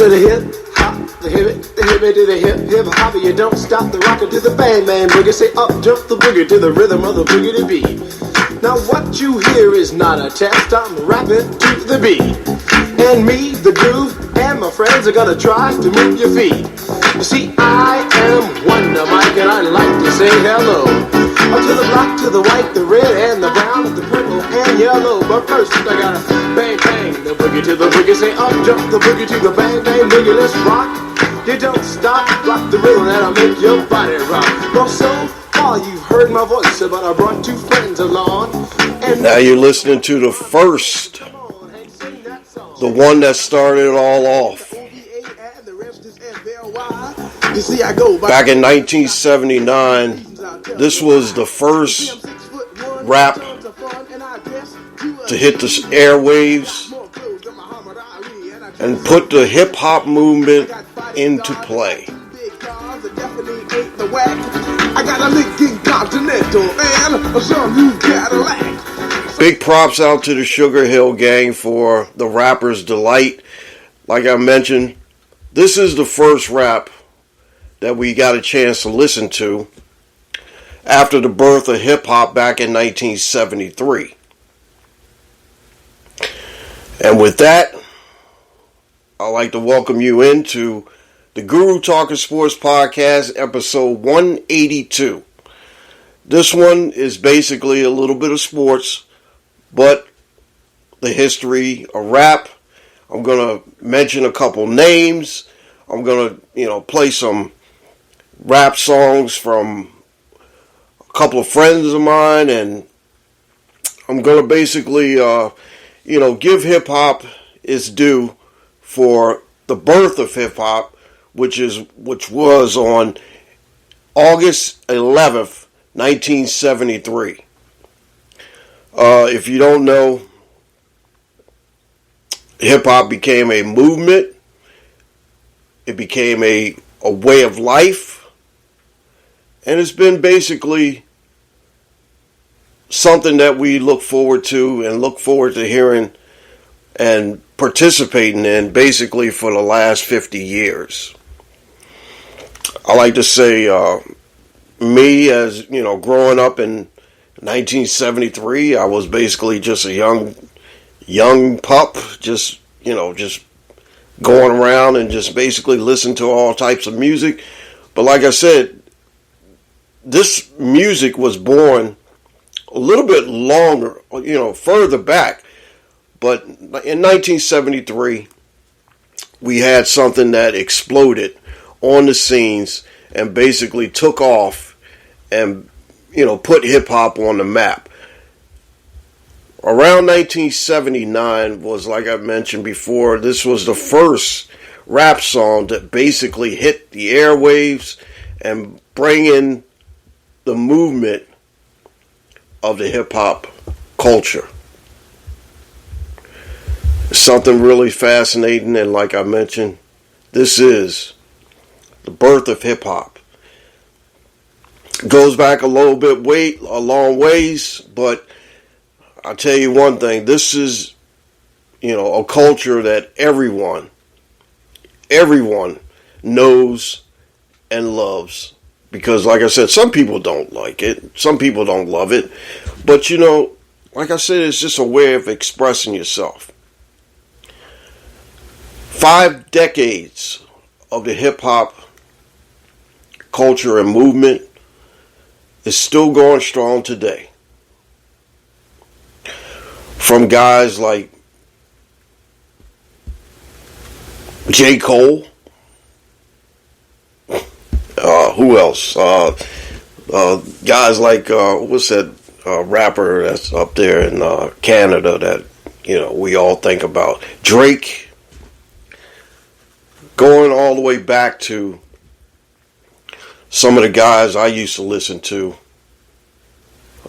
to the hip hop, the hip to the hip hop. You don't stop the rocker to the bang bang boogie. Say up jump the boogie to the rhythm of the boogie to beat. Now what you hear is not a test. I'm rapping to the beat, and me, the groove, and my friends are gonna try to move your feet. You see, I am Wonder Mike, and I like to say hello to the black, to the white, the red, and the brown, the purple, and yellow. But first, I gotta bang, bang, the boogie to the boogie. Say up, jump the boogie to the bang, bang, boogie. Let's rock. You don't stop, rock the rhythm that'll make your body rock. Well, so far you've heard my voice, but I brought two friends along. And now you're listening to the first, the one that started it all off. Back in 1979, this was the first rap to hit the airwaves and put the hip-hop movement into play. Big props out to the Sugar Hill Gang for the rapper's delight. Like I mentioned, this is the first rap that we got a chance to listen to after the birth of hip-hop back in 1973. And with that, I'd like to welcome you into the Guru Talkin Sports Podcast, episode 182. This one is basically a little bit of sports, but the history of rap. I'm going to mention a couple names. I'm going to, play some rap songs from a couple of friends of mine, and I'm going to basically, give hip-hop its due for the birth of hip-hop, which was on August 11th, 1973. If you don't know, hip-hop became a movement. It became a way of life. And it's been basically something that we look forward to and look forward to hearing and participating in basically for the last 50 years. I like to say, me as, growing up in 1973, I was basically just a young pup, just going around and just basically listening to all types of music. But like I said, this music was born a little bit longer, further back. But in 1973, we had something that exploded on the scenes and basically took off and, put hip-hop on the map. Around 1979 was, like I mentioned before, this was the first rap song that basically hit the airwaves and bring in the movement of the hip-hop culture. It's something really fascinating, and like I mentioned, this is the birth of hip-hop. Goes back a long ways, but I'll tell you one thing, this is, a culture that everyone knows and loves. Because, like I said, some people don't like it. Some people don't love it. But, like I said, it's just a way of expressing yourself. 5 decades of the hip-hop culture and movement is still going strong today. From guys like J. Cole. Who else? Guys like, what's that rapper that's up there in Canada that, we all think about? Drake. Going all the way back to some of the guys I used to listen to.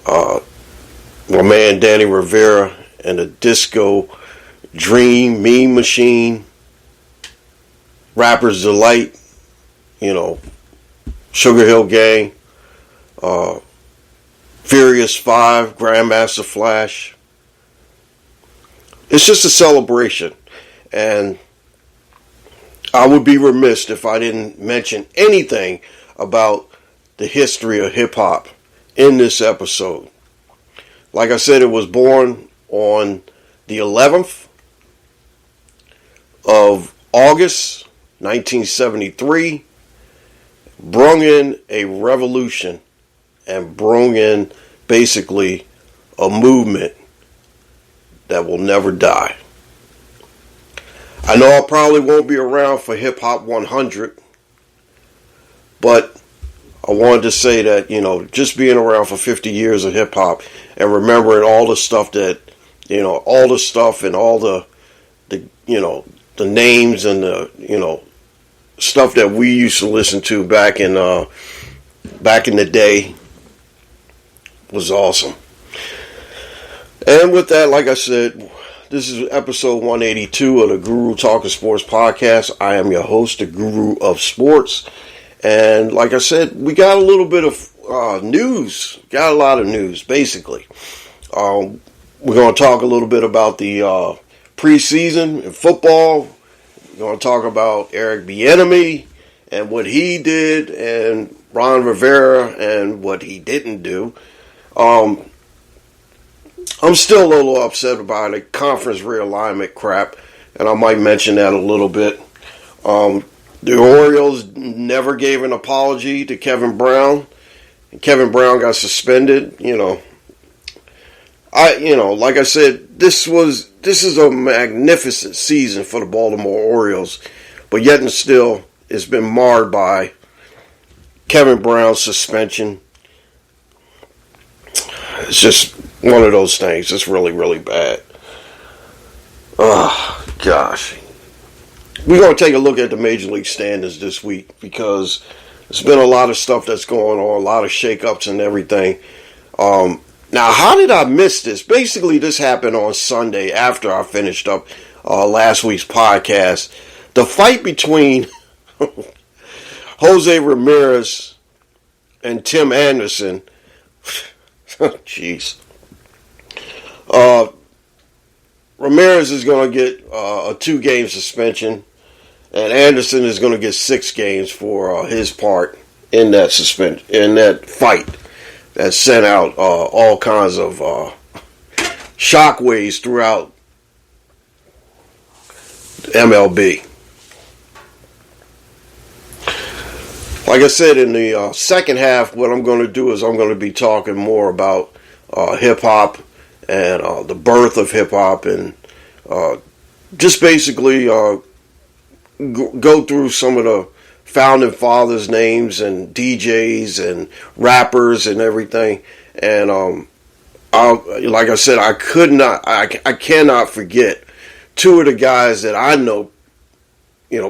My man Danny Rivera and the Disco Dream, Mean Machine, Rapper's Delight, Sugar Hill Gang, Furious 5, Grandmaster Flash. It's just a celebration. And I would be remiss if I didn't mention anything about the history of hip-hop in this episode. Like I said, it was born on the 11th of August, 1973, brung in a revolution and brung in basically a movement that will never die. I know I probably won't be around for Hip Hop 100, but I wanted to say that, just being around for 50 years of hip hop and remembering all the stuff that, all the stuff and all the names and the, stuff that we used to listen to back in the day was awesome. And with that, like I said, this is episode 182 of the Guru Talkin Sports Podcast. I am your host, the Guru of Sports. And like I said, we got a little bit of news. Got a lot of news, basically. We're going to talk a little bit about the preseason in football. We're going to talk about Eric Bieniemy and what he did, and Ron Rivera and what he didn't do. I'm still a little upset about the conference realignment crap, and I might mention that a little bit. The Orioles never gave an apology to Kevin Brown. Kevin Brown got suspended. Like I said, this is a magnificent season for the Baltimore Orioles, but yet and still, it's been marred by Kevin Brown's suspension. It's just one of those things. It's really, really bad. Oh, gosh. We're going to take a look at the Major League standings this week because there's been a lot of stuff that's going on, a lot of shakeups and everything. Now, how did I miss this? Basically, this happened on Sunday after I finished up last week's podcast. The fight between Jose Ramirez and Tim Anderson. Jeez. Ramirez is going to get a 2-game suspension, and Anderson is going to get 6 games for his part in that fight that sent out all kinds of shockwaves throughout MLB. Like I said, in the second half, what I'm going to do is I'm going to be talking more about hip-hop and the birth of hip-hop, and just basically go through some of the founding fathers' names and DJs and rappers and everything. And like I said, I cannot forget 2 of the guys that I know,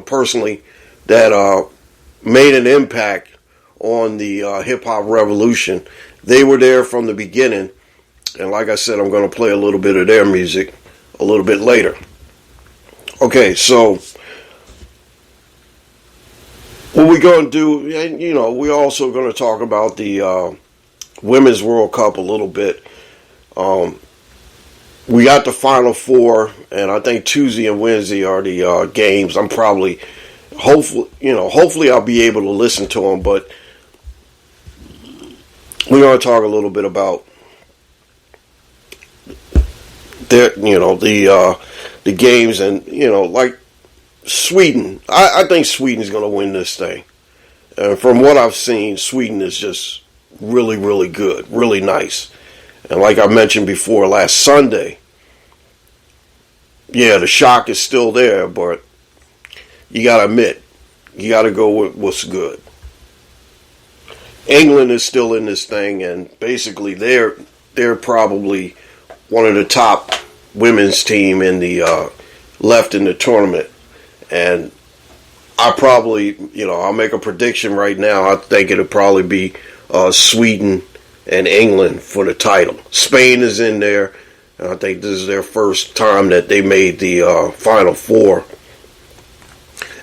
personally, that made an impact on the hip-hop revolution. They were there from the beginning, and like I said, I'm going to play a little bit of their music a little bit later. Okay, so what we're going to do, and we're also going to talk about the Women's World Cup a little bit. We got the Final Four, and I think Tuesday and Wednesday are the games. Hopefully I'll be able to listen to them, but we're going to talk a little bit about the games, and like Sweden. I think Sweden's going to win this thing. And from what I've seen, Sweden is just really, really good, really nice. And like I mentioned before, last Sunday, yeah, the shock is still there, but you got to admit, you got to go with what's good. England is still in this thing, and basically they're probably one of the top women's team in the left in the tournament. And I probably, I'll make a prediction right now. I think it'll probably be Sweden and England for the title. Spain is in there, and I think this is their first time that they made the Final Four.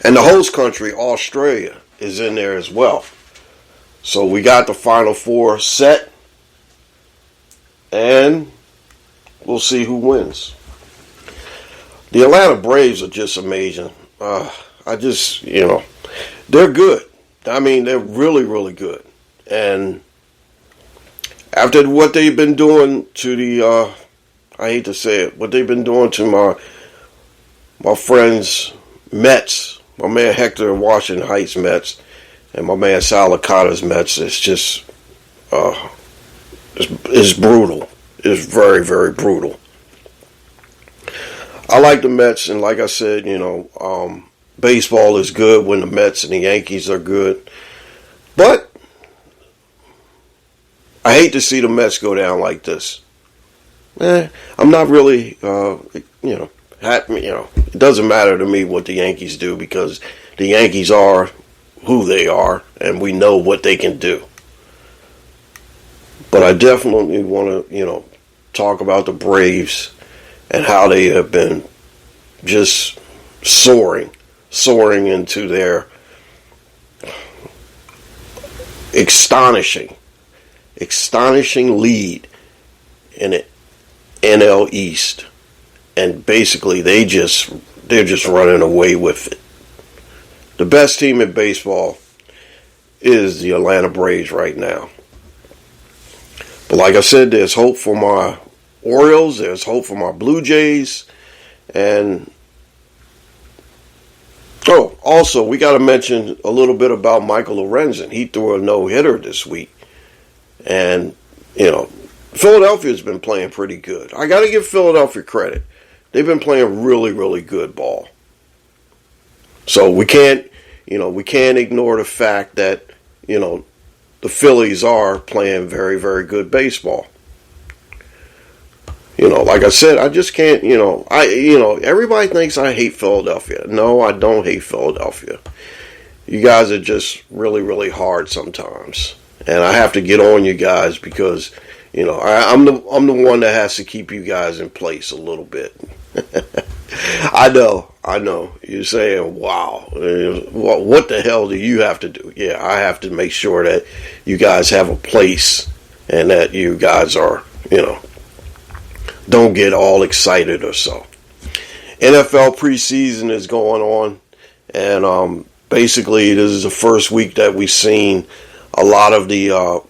And the host country, Australia, is in there as well. So we got the Final Four set, and we'll see who wins. The Atlanta Braves are just amazing. I just, they're good. I mean, they're really, really good. And after what they've been doing to the, I hate to say it, what they've been doing to my friends Mets, my man Hector Washington Heights Mets, and my man Sal Licata's Mets, it's just, it's brutal. It's very, very brutal. I like the Mets, and like I said, baseball is good when the Mets and the Yankees are good. But I hate to see the Mets go down like this. I'm not really, it doesn't matter to me what the Yankees do because the Yankees are who they are, and we know what they can do. But I definitely want to, talk about the Braves and how they have been just soaring into their astonishing lead in the NL East, and basically they're just running away with it. The best team in baseball is the Atlanta Braves right now. But like I said, there's hope for my Orioles, there's hope for my Blue Jays, and also we got to mention a little bit about Michael Lorenzen. He threw a no-hitter this week, and Philadelphia's been playing pretty good. I got to give Philadelphia credit. They've been playing really, really good ball. So we can't ignore the fact that, the Phillies are playing very, very good baseball. Like I said, I just can't, everybody thinks I hate Philadelphia. No, I don't hate Philadelphia. You guys are just really, really hard sometimes. And I have to get on you guys because, I'm the one that has to keep you guys in place a little bit. I know. You're saying, wow, what the hell do you have to do? Yeah, I have to make sure that you guys have a place and that you guys are, don't get all excited or so. NFL preseason is going on, and basically this is the first week that we've seen a lot of the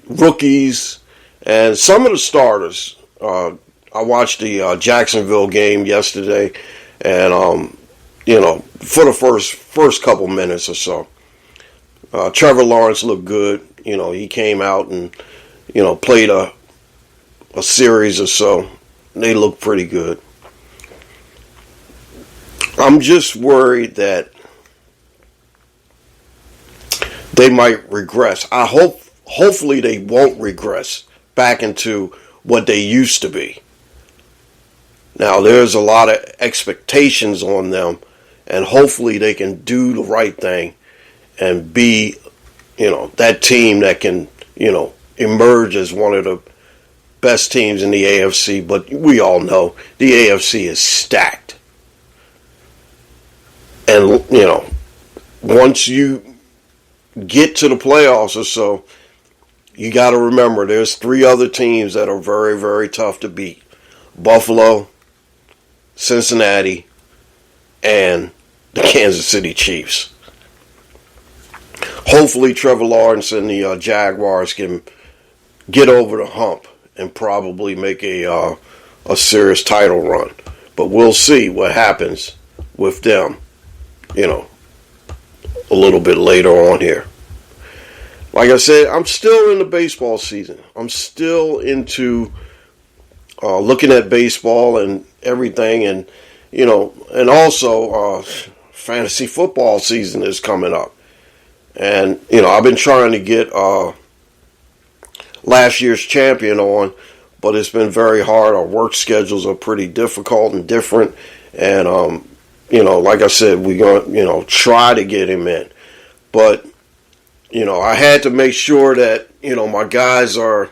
rookies and some of the starters. I watched the Jacksonville game yesterday, and for the first couple minutes or so, Trevor Lawrence looked good. He came out and played a series or so. They looked pretty good. I'm just worried that they might regress. Hopefully they won't regress back into what they used to be. Now, there's a lot of expectations on them, and hopefully they can do the right thing and be, that team that can, emerge as one of the best teams in the AFC. But we all know the AFC is stacked. And, once you get to the playoffs or so, you got to remember there's 3 other teams that are very, very tough to beat. Buffalo, Cincinnati, and the Kansas City Chiefs. Hopefully Trevor Lawrence and the Jaguars can get over the hump and probably make a serious title run. But we'll see what happens with them, a little bit later on here. Like I said, I'm still in the baseball season. I'm still into looking at baseball and everything, and and also fantasy football season is coming up, and I've been trying to get last year's champion on, but it's been very hard. Our work schedules are pretty difficult and different, and like I said, we're gonna try to get him in, but I had to make sure that my guys are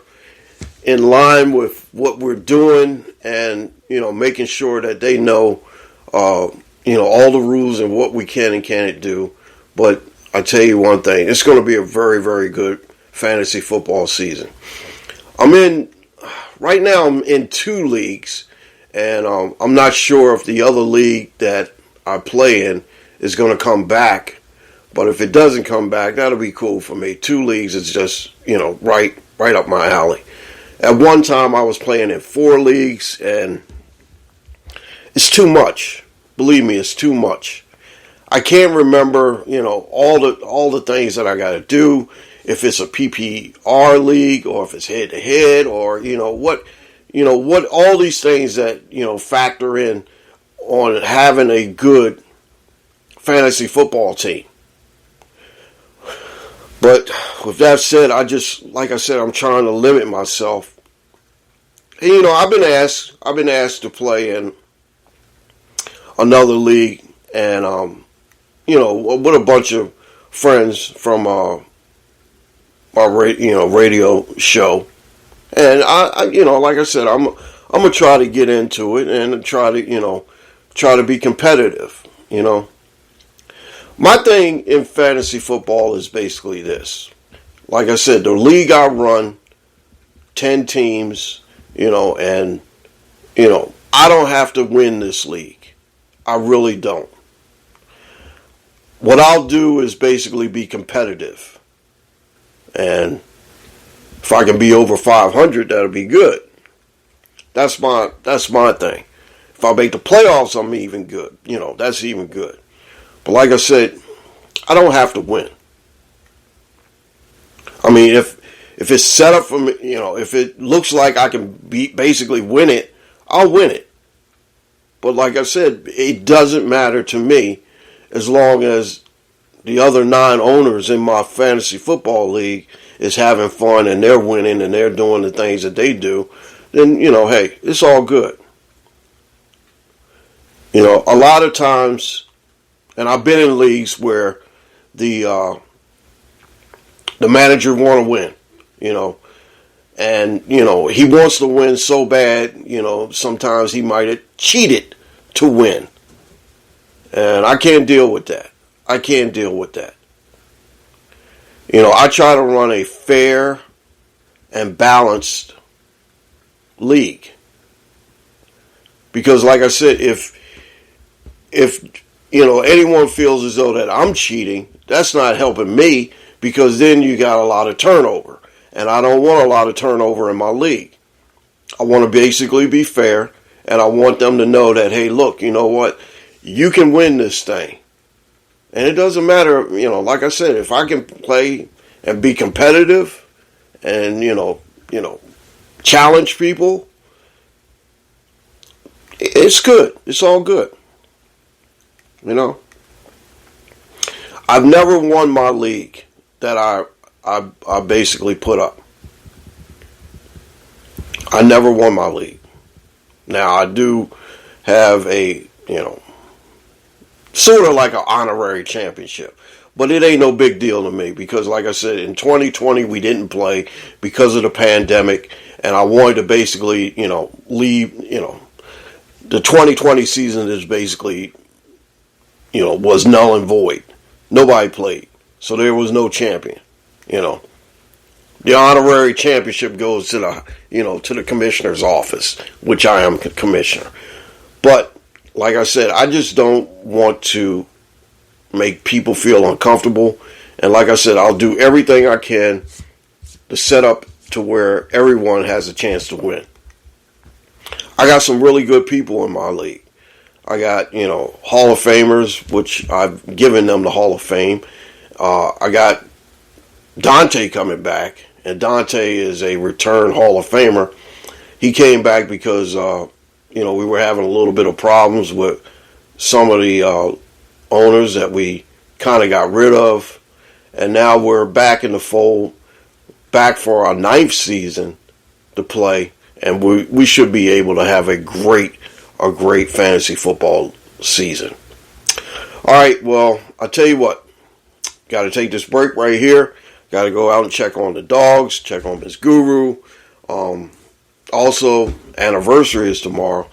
in line with what we're doing, and making sure that they know all the rules and what we can and can't do. But I tell you one thing, it's going to be a very, very good fantasy football season. Right now I'm in 2 leagues, and I'm not sure if the other league that I play in is going to come back. But if it doesn't come back, that'll be cool for me. 2 leagues is just, right up my alley. At one time, I was playing in 4 leagues, and it's too much. Believe me, it's too much. I can't remember, all the things that I got to do. If it's a PPR league, or if it's head to head, or what all these things that factor in on having a good fantasy football team. But with that said, like I said, I'm trying to limit myself. And, I've been asked to play in another league, and with a bunch of friends from my radio show, and I like I said, I'm gonna try to get into it and try to be competitive. My thing in fantasy football is basically this. Like I said, the league I run, 10 teams, and I don't have to win this league. I really don't. What I'll do is basically be competitive. And if I can be over 500, that'll be good. That's my thing. If I make the playoffs, I'm even good. That's even good. But like I said, I don't have to win. I mean, if it's set up for me, if it looks like I can basically win it, I'll win it. But like I said, it doesn't matter to me as long as the other 9 owners in my fantasy football league is having fun and they're winning and they're doing the things that they do. Then, hey, it's all good. A lot of times, and I've been in leagues where the manager want to win, and, he wants to win so bad, sometimes he might have cheated to win. And I can't deal with that. I try to run a fair and balanced league. Because like I said, if anyone feels as though that I'm cheating, that's not helping me, because then you got a lot of turnover. And I don't want a lot of turnover in my league. I want to basically be fair, and I want them to know that, hey, look, you know what? You can win this thing. And it doesn't matter, like I said, if I can play and be competitive and, challenge people, it's good. It's all good. I've never won my league that I basically put up. I never won my league. Now, I do have a, sort of like an honorary championship. But it ain't no big deal to me because, like I said, in 2020 we didn't play because of the pandemic. And I wanted to basically, leave, the 2020 season is basically, was null and void. Nobody played. So there was no champion, The honorary championship goes to to the commissioner's office, which I am commissioner. But like I said, I just don't want to make people feel uncomfortable. And like I said, I'll do everything I can to set up to where everyone has a chance to win. I got some really good people in my league. I got, Hall of Famers, which I've given them the Hall of Fame. I got Dante coming back, and Dante is a return Hall of Famer. He came back because, we were having a little bit of problems with some of the owners that we kind of got rid of. And now we're back in the fold, back for our 9th season to play. And we should be able to have a great fantasy football season. All right, well, I'll tell you what. Got to take this break right here. Got to go out and check on the dogs, check on Miss Guru. Also, anniversary is tomorrow.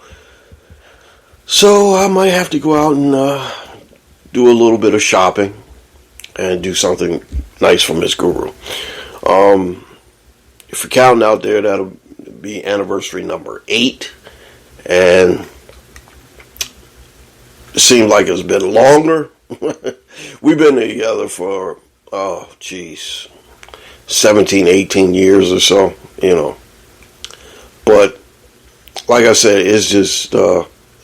So I might have to go out and do a little bit of shopping and do something nice for Miss Guru. If you're counting out there, that'll be anniversary number 8. And it seemed like it's been longer, We've been together for, 17, 18 years or so, But, like I said, it's just,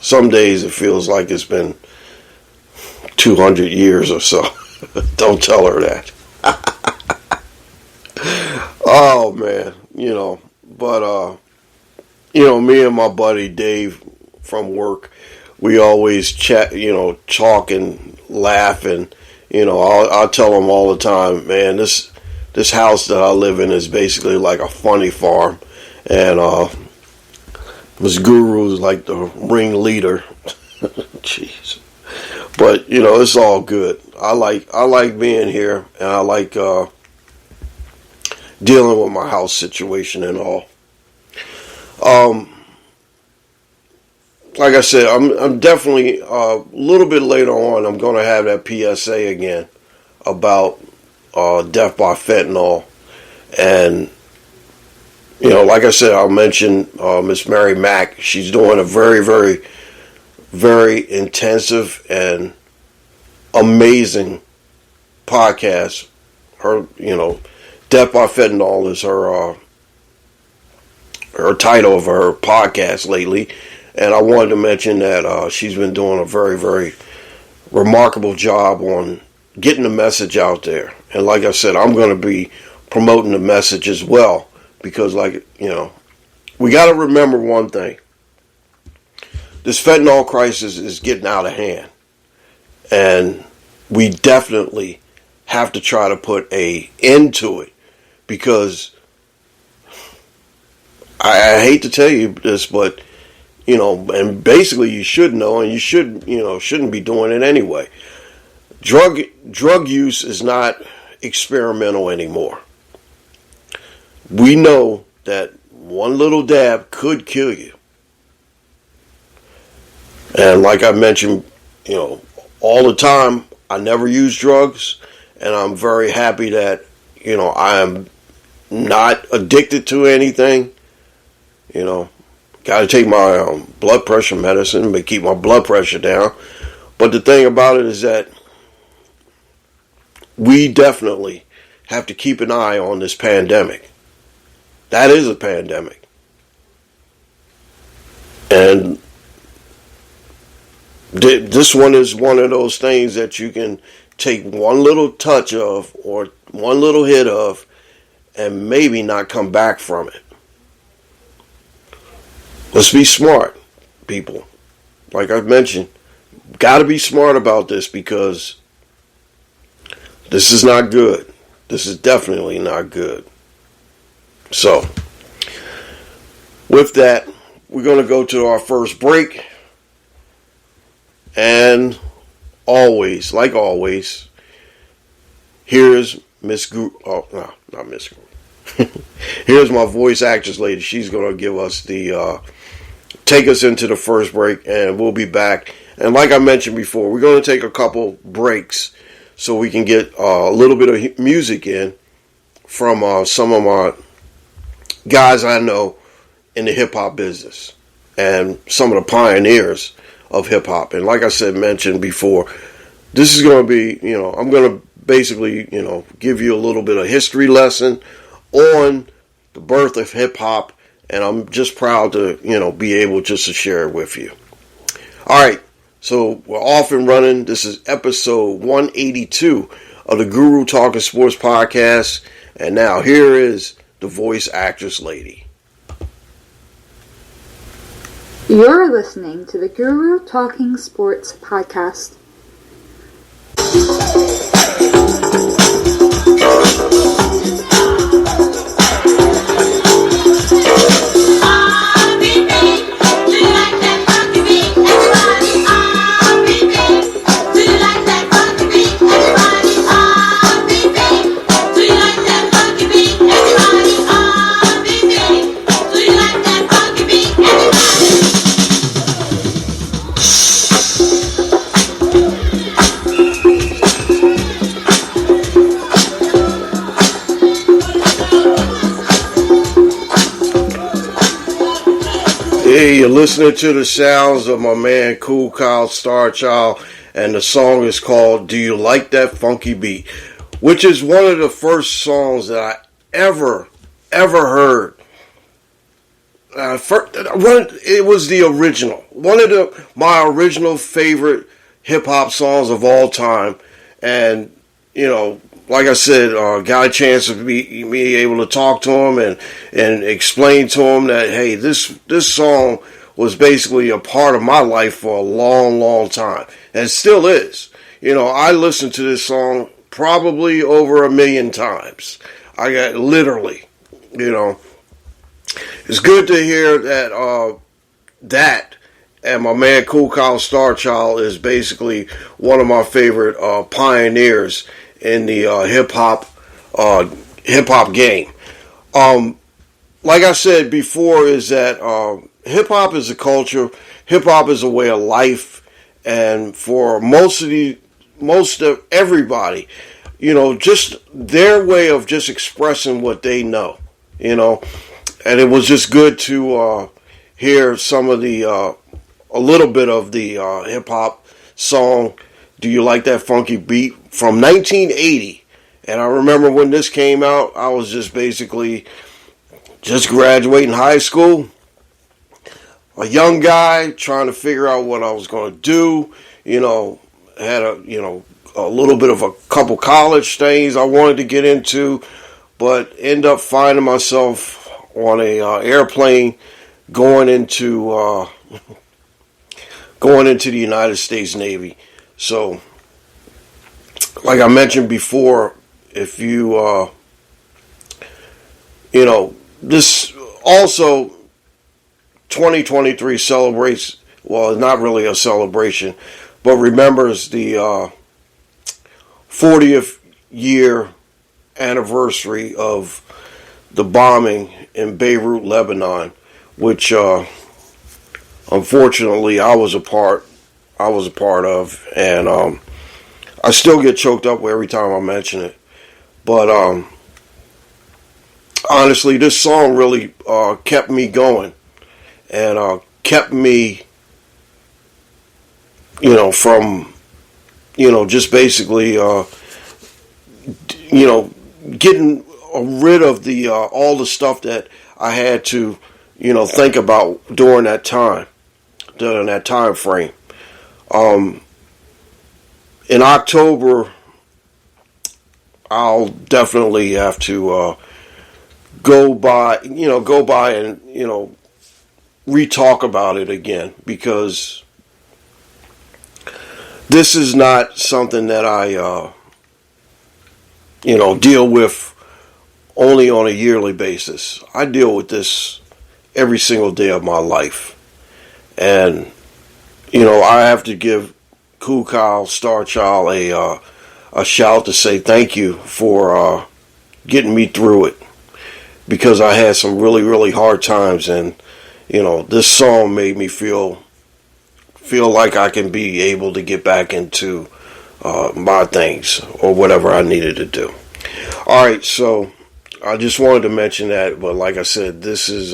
some days it feels like it's been 200 years or so. Don't tell her that. Oh, man, But, me and my buddy Dave from work, we always chat, talk and laugh, and I'll tell him all the time, man, this house that I live in is basically like a funny farm, and Miss Guru's like the ringleader. Jeez, but it's all good. I like being here, and I like dealing with my house situation and all. Like I said, I'm definitely a little bit later on. I'm going to have that PSA again about death by fentanyl, and like I said, I'll mention Miss Mary Mack. She's doing a very, very, very intensive and amazing podcast. Her, death by fentanyl is her title of her podcast lately. And I wanted to mention that she's been doing a very, very remarkable job on getting the message out there. And like I said, I'm going to be promoting the message as well. Because, we got to remember one thing. This fentanyl crisis is getting out of hand. And we definitely have to try to put an end to it. Because I hate to tell you this, but and basically you should know, and you shouldn't be doing it anyway. Drug use is not experimental anymore. We know that one little dab could kill you. And like I mentioned, all the time, I never use drugs, and I'm very happy that, I am not addicted to anything. Got to take my blood pressure medicine to keep my blood pressure down. But the thing about it is that we definitely have to keep an eye on this pandemic. That is a pandemic. And this one is one of those things that you can take one little touch of or one little hit of and maybe not come back from it. Let's be smart, people. Like I've mentioned, got to be smart about this because this is not good. This is definitely not good. So, with that, we're going to go to our first break. And always, like always, here's Miss Guru. Oh, no, not Miss Guru. Here's my voice actress lady. She's going to give us take us into the first break, and we'll be back. And like I mentioned before, we're going to take a couple breaks so we can get a little bit of music in from some of my guys I know in the hip-hop business and some of the pioneers of hip-hop. And like I mentioned before, this is going to be, I'm going to basically, give you a little bit of history lesson on the birth of hip-hop. And I'm just proud to, be able just to share it with you. All right. So we're off and running. This is episode 182 of the Guru Talkin Sports Podcast. And now here is the voice actress lady. You're listening to the Guru Talking Sports Podcast. Hey, you're listening to the sounds of my man Kool Kyle Starchild, and the song is called "Do You Like That Funky Beat," which is one of the first songs that I ever heard. It was the original, one of my original favorite hip hop songs of all time, and like I said, got a chance to be able to talk to him and explain to him that, hey, this song was basically a part of my life for a long time, and still is. I listened to this song probably over 1 million times. I got literally, It's good to hear that and my man Kool Herc Starchild is basically one of my favorite pioneers in the hip hop game. Like I said before, is that hip hop is a culture, hip hop is a way of life, and for most of everybody, just their way of just expressing what they know, and it was just good to hear some of the a little bit of the hip hop song "Do You Like That Funky Beat" from 1980. And I remember when this came out, I was just basically just graduating high school, a young guy trying to figure out what I was going to do. Had a little bit of a couple college things I wanted to get into, but end up finding myself on a airplane going into the United States Navy. So, like I mentioned before, if you this also 2023 celebrates, well, not really a celebration, but remembers the 40th year anniversary of the bombing in Beirut, Lebanon, which unfortunately I was a part of, and I still get choked up every time I mention it. But honestly, this song really kept me going, and kept me, from, just basically, getting rid of the all the stuff that I had to, think about during that time frame. In October, I'll definitely have to go by and re-talk about it again, because this is not something that I deal with only on a yearly basis. I deal with this every single day of my life, and I have to give Kool Herc Starchild a shout to say thank you for getting me through it, because I had some really hard times, and this song made me feel like I can be able to get back into my things or whatever I needed to do. All right, so I just wanted to mention that, but like I said, this is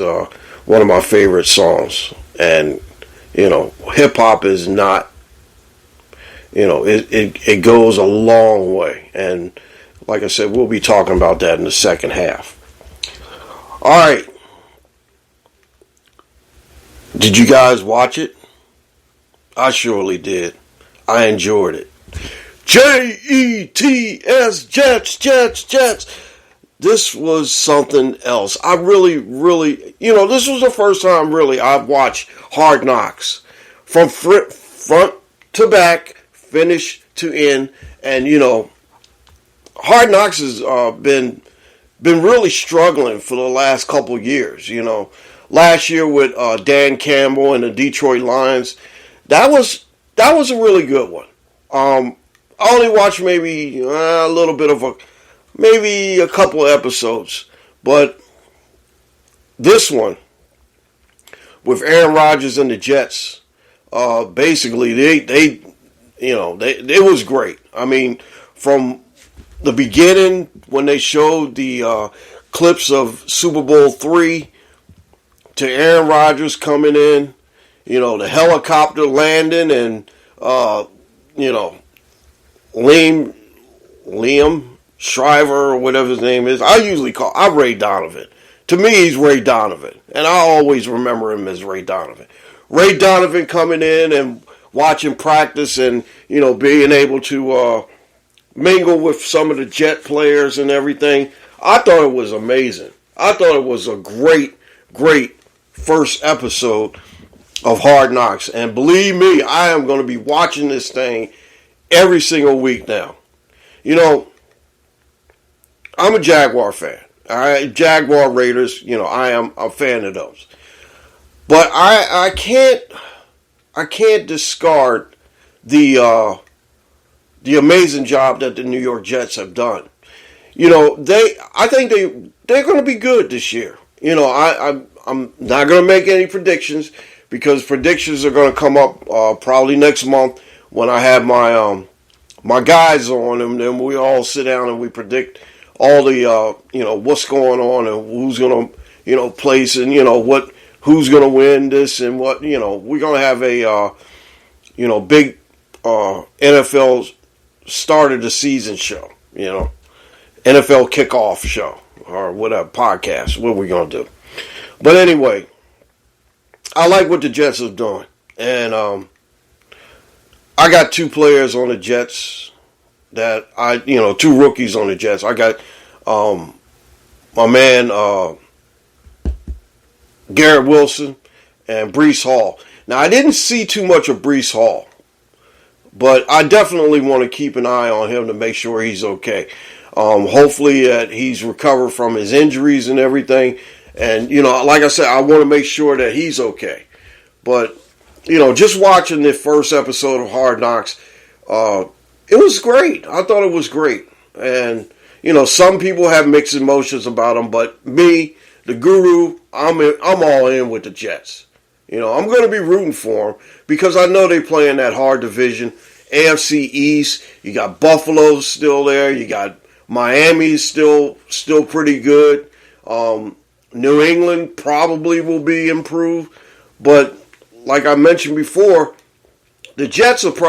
one of my favorite songs, and hip hop is not, it goes a long way, and like I said, we'll be talking about that in the second half. All right, did you guys watch it? I surely did. I enjoyed it. Jets, Jets. This was something else. I really, this was the first time really I've watched Hard Knocks from front to back, finish to end, and Hard Knocks has been really struggling for the last couple years. Last year with Dan Campbell and the Detroit Lions, that was a really good one. I only watched maybe a little bit of maybe a couple episodes, but this one with Aaron Rodgers and the Jets, basically they it was great. I mean, from the beginning when they showed the clips of Super Bowl III to Aaron Rodgers coming in, the helicopter landing, and you know, Liam Shriver or whatever his name is. I'm Ray Donovan. To me, he's Ray Donovan, and I always remember him as Ray Donovan. Ray Donovan coming in and watching practice and, you know, being able to mingle with some of the Jet players and everything. I thought it was amazing. I thought it was a great, great first episode of Hard Knocks. And believe me, I am going to be watching this thing every single week now. You know, I'm a Jaguar fan. All right, Jaguar Raiders, you know, I'm a fan of those. But I can't discard the amazing job that the New York Jets have done. You know, I think they're going to be good this year. You know, I'm not going to make any predictions because predictions are going to come up probably next month when I have my guys on, and then we all sit down and we predict all the you know, what's going on and who's going to, you know, place, and, you know, who's going to win this and what, you know, we're going to have a you know, big NFL start of the season show, you know, NFL kickoff show or whatever, podcast, what we're going to do. But anyway, I like what the Jets are doing. And I got two players on the Jets that two rookies on the Jets. I got my man Garrett Wilson and Breece Hall. Now, I didn't see too much of Breece Hall, but I definitely want to keep an eye on him to make sure he's okay. Hopefully that he's recovered from his injuries and everything. And, you know, like I said, I want to make sure that he's okay. But, you know, just watching the first episode of Hard Knocks, it was great. I thought it was great. And, you know, some people have mixed emotions about him, but me, the guru, I'm all in with the Jets. You know, I'm going to be rooting for them because I know they play in that hard division. AFC East, you got Buffalo still there. You got Miami still pretty good. New England probably will be improved. But like I mentioned before, the Jets have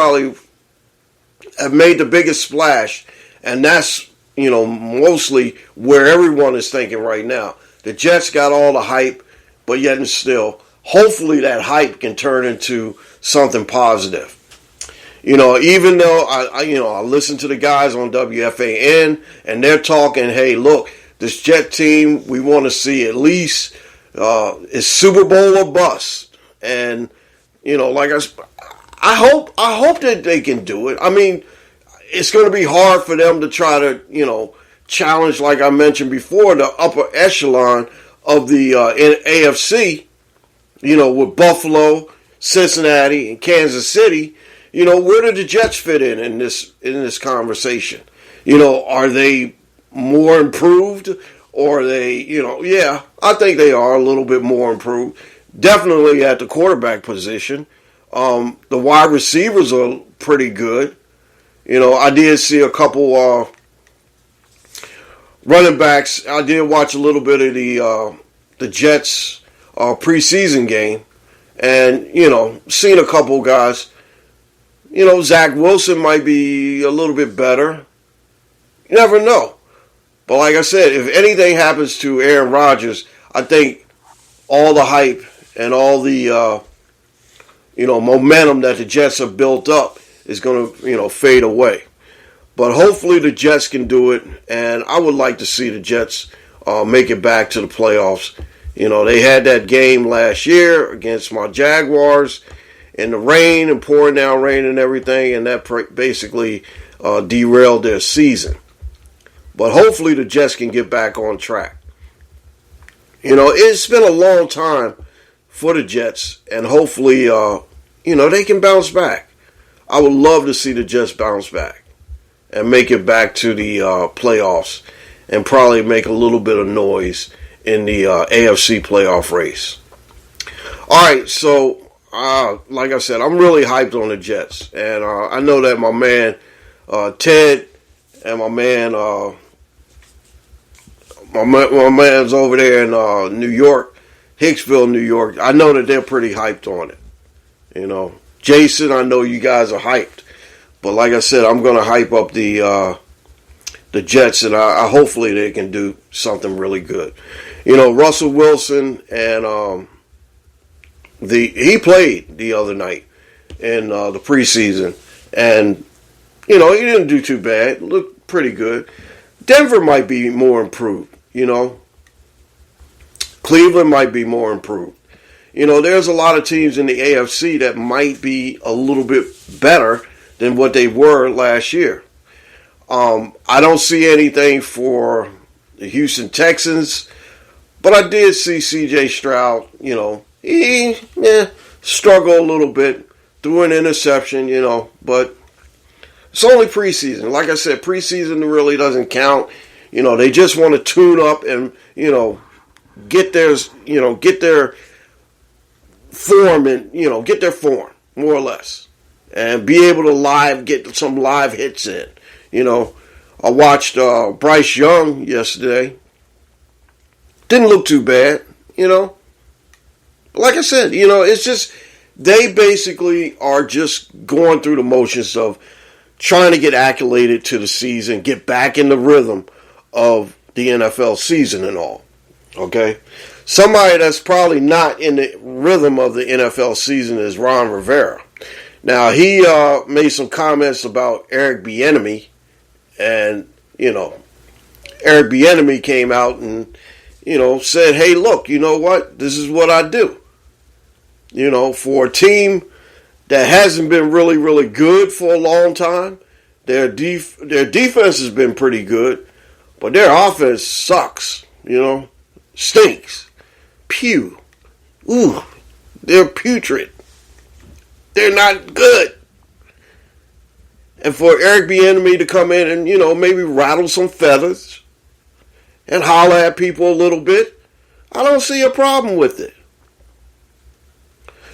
made the biggest splash, and that's, you know, mostly where everyone is thinking right now. The Jets got all the hype, but yet and still, hopefully that hype can turn into something positive. You know, even though I listen to the guys on WFAN, and they're talking, hey, look, this Jet team, we want to see at least is Super Bowl or bust. And, you know, like I hope that they can do it. I mean, it's going to be hard for them to try to, you know, challenge, like I mentioned before, the upper echelon of the AFC, you know, with Buffalo, Cincinnati, and Kansas City. You know, where do the Jets fit in this conversation? You know, are they more improved, or are they, you know, yeah, I think they are a little bit more improved. Definitely at the quarterback position. The wide receivers are pretty good. You know, I did see a couple running backs. I did watch a little bit of the Jets preseason game, and, you know, seen a couple guys. You know, Zach Wilson might be a little bit better. You never know. But like I said, if anything happens to Aaron Rodgers, I think all the hype and all the momentum that the Jets have built up is going to, you know, fade away. But hopefully the Jets can do it, and I would like to see the Jets make it back to the playoffs. You know, they had that game last year against my Jaguars in the rain and pouring down rain and everything, and that basically derailed their season. But hopefully the Jets can get back on track. You know, it's been a long time for the Jets, and hopefully, you know, they can bounce back. I would love to see the Jets bounce back and make it back to the playoffs and probably make a little bit of noise in the AFC playoff race. All right, so like I said, I'm really hyped on the Jets, and I know that my man Ted and my man's over there in New York, Hicksville, New York. I know that they're pretty hyped on it. You know, Jason, I know you guys are hyped, But like I said, I'm going to hype up the Jets, and I hopefully they can do something really good. Russell Wilson and he played the other night in the preseason, and he didn't do too bad. Looked pretty good. Denver might be more improved. Cleveland might be more improved. There's a lot of teams in the AFC that might be a little bit better than what they were last year. I don't see anything for the Houston Texans, but I did see C.J. Stroud, he struggled a little bit, threw an interception, but it's only preseason. Like I said, preseason really doesn't count. They just want to tune up and, get their form and, get their form, more or less, and be able to get some live hits in. I watched Bryce Young yesterday. Didn't look too bad, Like I said, it's just they basically are just going through the motions of trying to get acclimated to the season, get back in the rhythm of the NFL season and all. Okay? Somebody that's probably not in the rhythm of the NFL season is Ron Rivera. Now, he made some comments about Eric Bieniemy, and, Eric Bieniemy came out and, said, hey, look, you know what? This is what I do. For a team that hasn't been really, really good for a long time, their defense has been pretty good, but their offense sucks, stinks. Pew. Ooh, they're putrid. They're not good. And for Eric Bieniemy to come in and, maybe rattle some feathers and holler at people a little bit, I don't see a problem with it.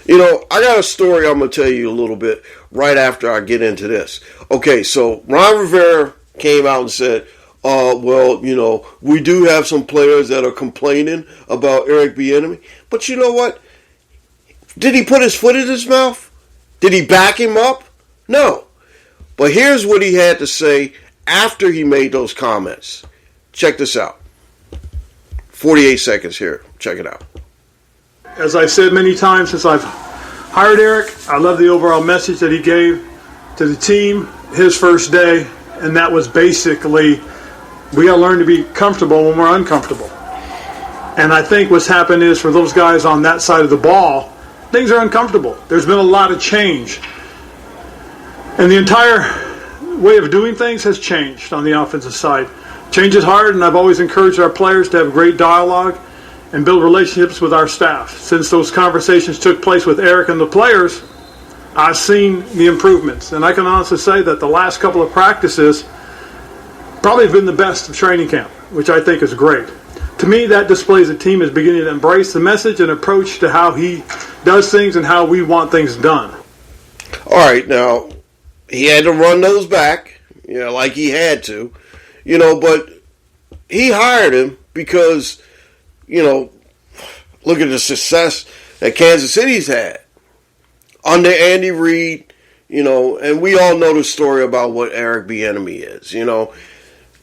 I got a story I'm going to tell you a little bit right after I get into this. Okay, so Ron Rivera came out and said, we do have some players that are complaining about Eric Bieniemy. But you know what? Did he put his foot in his mouth? Did he back him up? No. But here's what he had to say after he made those comments. Check this out. 48 seconds here. Check it out. As I've said many times since I've hired Eric, I love the overall message that he gave to the team his first day, and that was basically we got to learn to be comfortable when we're uncomfortable. And I think what's happened is for those guys on that side of the ball, things are uncomfortable. There's been a lot of change. And the entire way of doing things has changed on the offensive side. Change is hard, and I've always encouraged our players to have great dialogue and build relationships with our staff. Since those conversations took place with Eric and the players, I've seen the improvements. And I can honestly say that the last couple of practices probably have been the best of training camp, which I think is great. To me, that displays the team is beginning to embrace the message and approach to how he does things and how we want things done. All right, now, he had to run those back, like he had to, but he hired him because, look at the success that Kansas City's had under Andy Reid, and we all know the story about what Eric Bieniemy is,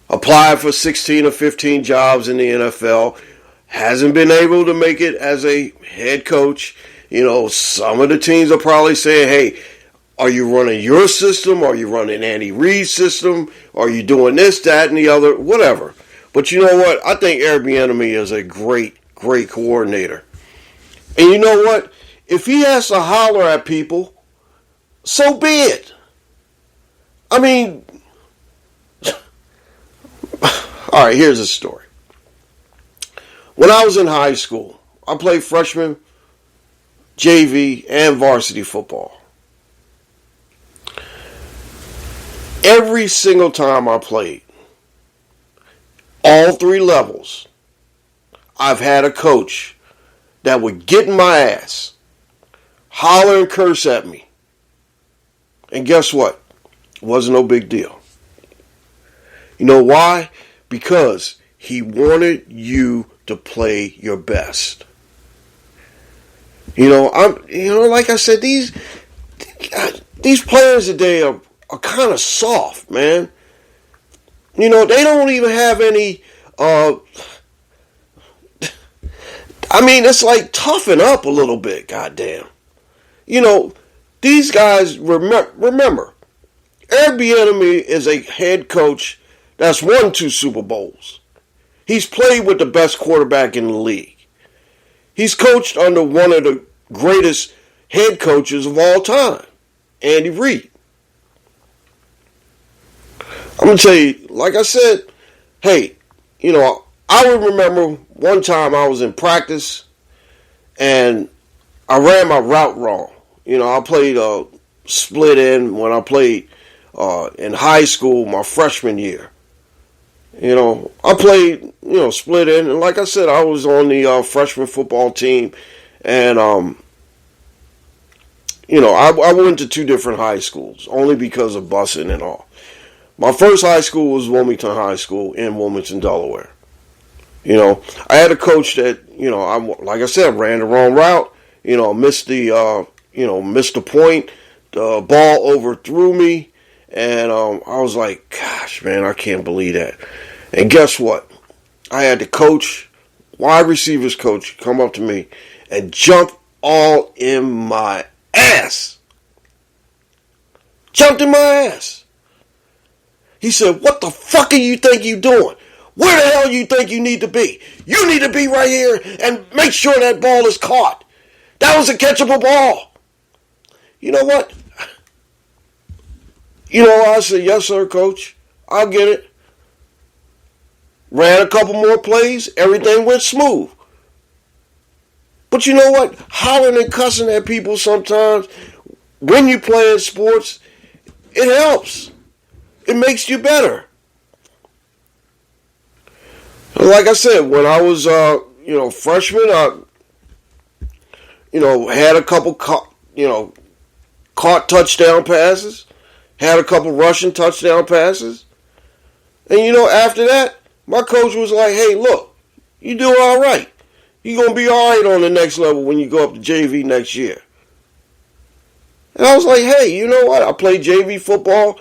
applied for 16 or 15 jobs in the NFL, hasn't been able to make it as a head coach. Some of the teams are probably saying, hey, are you running your system? Are you running Andy Reid's system? Are you doing this, that, and the other? Whatever. But you know what? I think Eric Bieniemy is a great coordinator. And you know what? If he has to holler at people, so be it. I mean, all right, here's a story. When I was in high school, I played freshman, JV, and varsity football. Every single time I played, all three levels, I've had a coach that would get in my ass, holler and curse at me. And guess what? It wasn't no big deal. You know why? Because he wanted you to play your best. Like I said, these players today are kind of soft, man. They don't even have any, it's like toughen up a little bit, goddamn. These guys, remember, Eric Bieniemy is a head coach that's won 2 Super Bowls. He's played with the best quarterback in the league. He's coached under one of the greatest head coaches of all time, Andy Reid. I'm going to tell you, like I said, hey, I would remember one time I was in practice and I ran my route wrong. I played split end when I played in high school my freshman year. I played, split end, and like I said, I was on the freshman football team, and I went to 2 different high schools only because of busing and all. My first high school was Wilmington High School in Wilmington, Delaware. I had a coach that, like I said, ran the wrong route. Missed the point. The ball overthrew me, and I was like, gosh, man, I can't believe that. And guess what? I had the wide receivers coach, come up to me and jump all in my ass. Jumped in my ass. He said, what the fuck do you think you doing? Where the hell you think you need to be? You need to be right here and make sure that ball is caught. That was a catchable ball. You know what? I said, yes, sir, coach. I'll get it. Ran a couple more plays. Everything went smooth. But you know what? Hollering and cussing at people sometimes, when you play in sports, it helps. It makes you better. Like I said, when I was, freshman, I, had a couple, caught touchdown passes, had a couple rushing touchdown passes. And, after that, my coach was like, hey, look, you doing all right. You're going to be all right on the next level when you go up to JV next year. And I was like, hey, you know what? I played JV football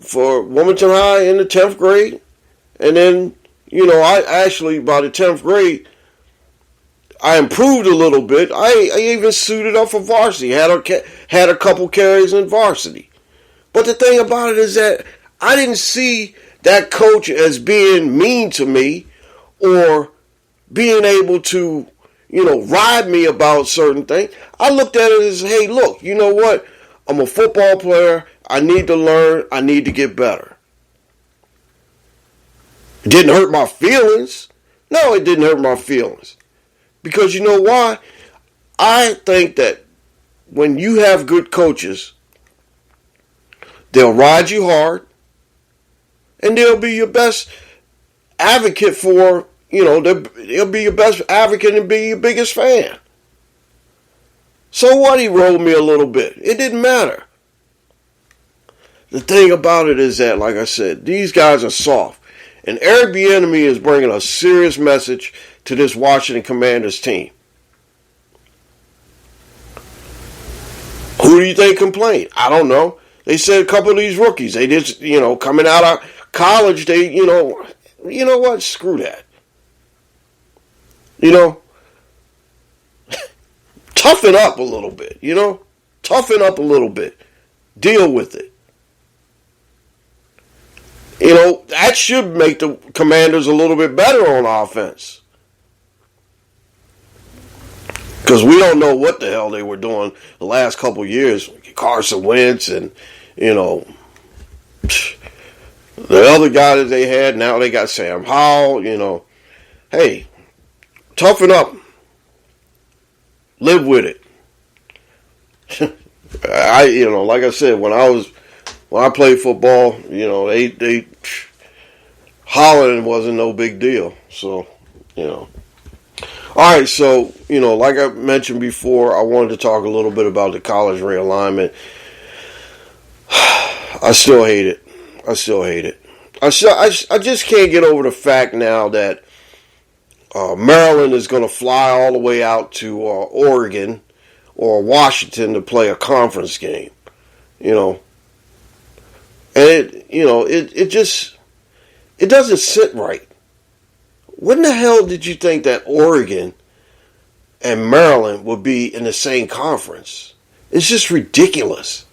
for Wilmington High in the 10th grade. And then, I actually, by the 10th grade, I improved a little bit. I even suited up for varsity, had a couple carries in varsity. But the thing about it is that I didn't see that coach as being mean to me or being able to, ride me about certain things. I looked at it as, hey, look, you know what? I'm a football player. I need to learn. I need to get better. It didn't hurt my feelings. No, it didn't hurt my feelings. Because you know why? I think that when you have good coaches, they'll ride you hard, and they'll be your best advocate for, they'll be your best advocate and be your biggest fan. So what? He rolled me a little bit. It didn't matter. The thing about it is that, like I said, these guys are soft. And Eric Bieniemy is bringing a serious message to this Washington Commanders team. Who do you think complained? I don't know. They said a couple of these rookies, they just, coming out of college, they, you know what? Screw that. Toughen up a little bit, Toughen up a little bit. Deal with it. That should make the Commanders a little bit better on offense. Because we don't know what the hell they were doing the last couple years. Carson Wentz and, the other guy that they had, now they got Sam Howell, Hey, toughen up. Live with it. Like I said, when I played football, they hollering wasn't no big deal. So, All right, so, like I mentioned before, I wanted to talk a little bit about the college realignment. I still hate it. I just can't get over the fact now that Maryland is going to fly all the way out to Oregon or Washington to play a conference game. And it doesn't sit right. When the hell did you think that Oregon and Maryland would be in the same conference? It's just ridiculous.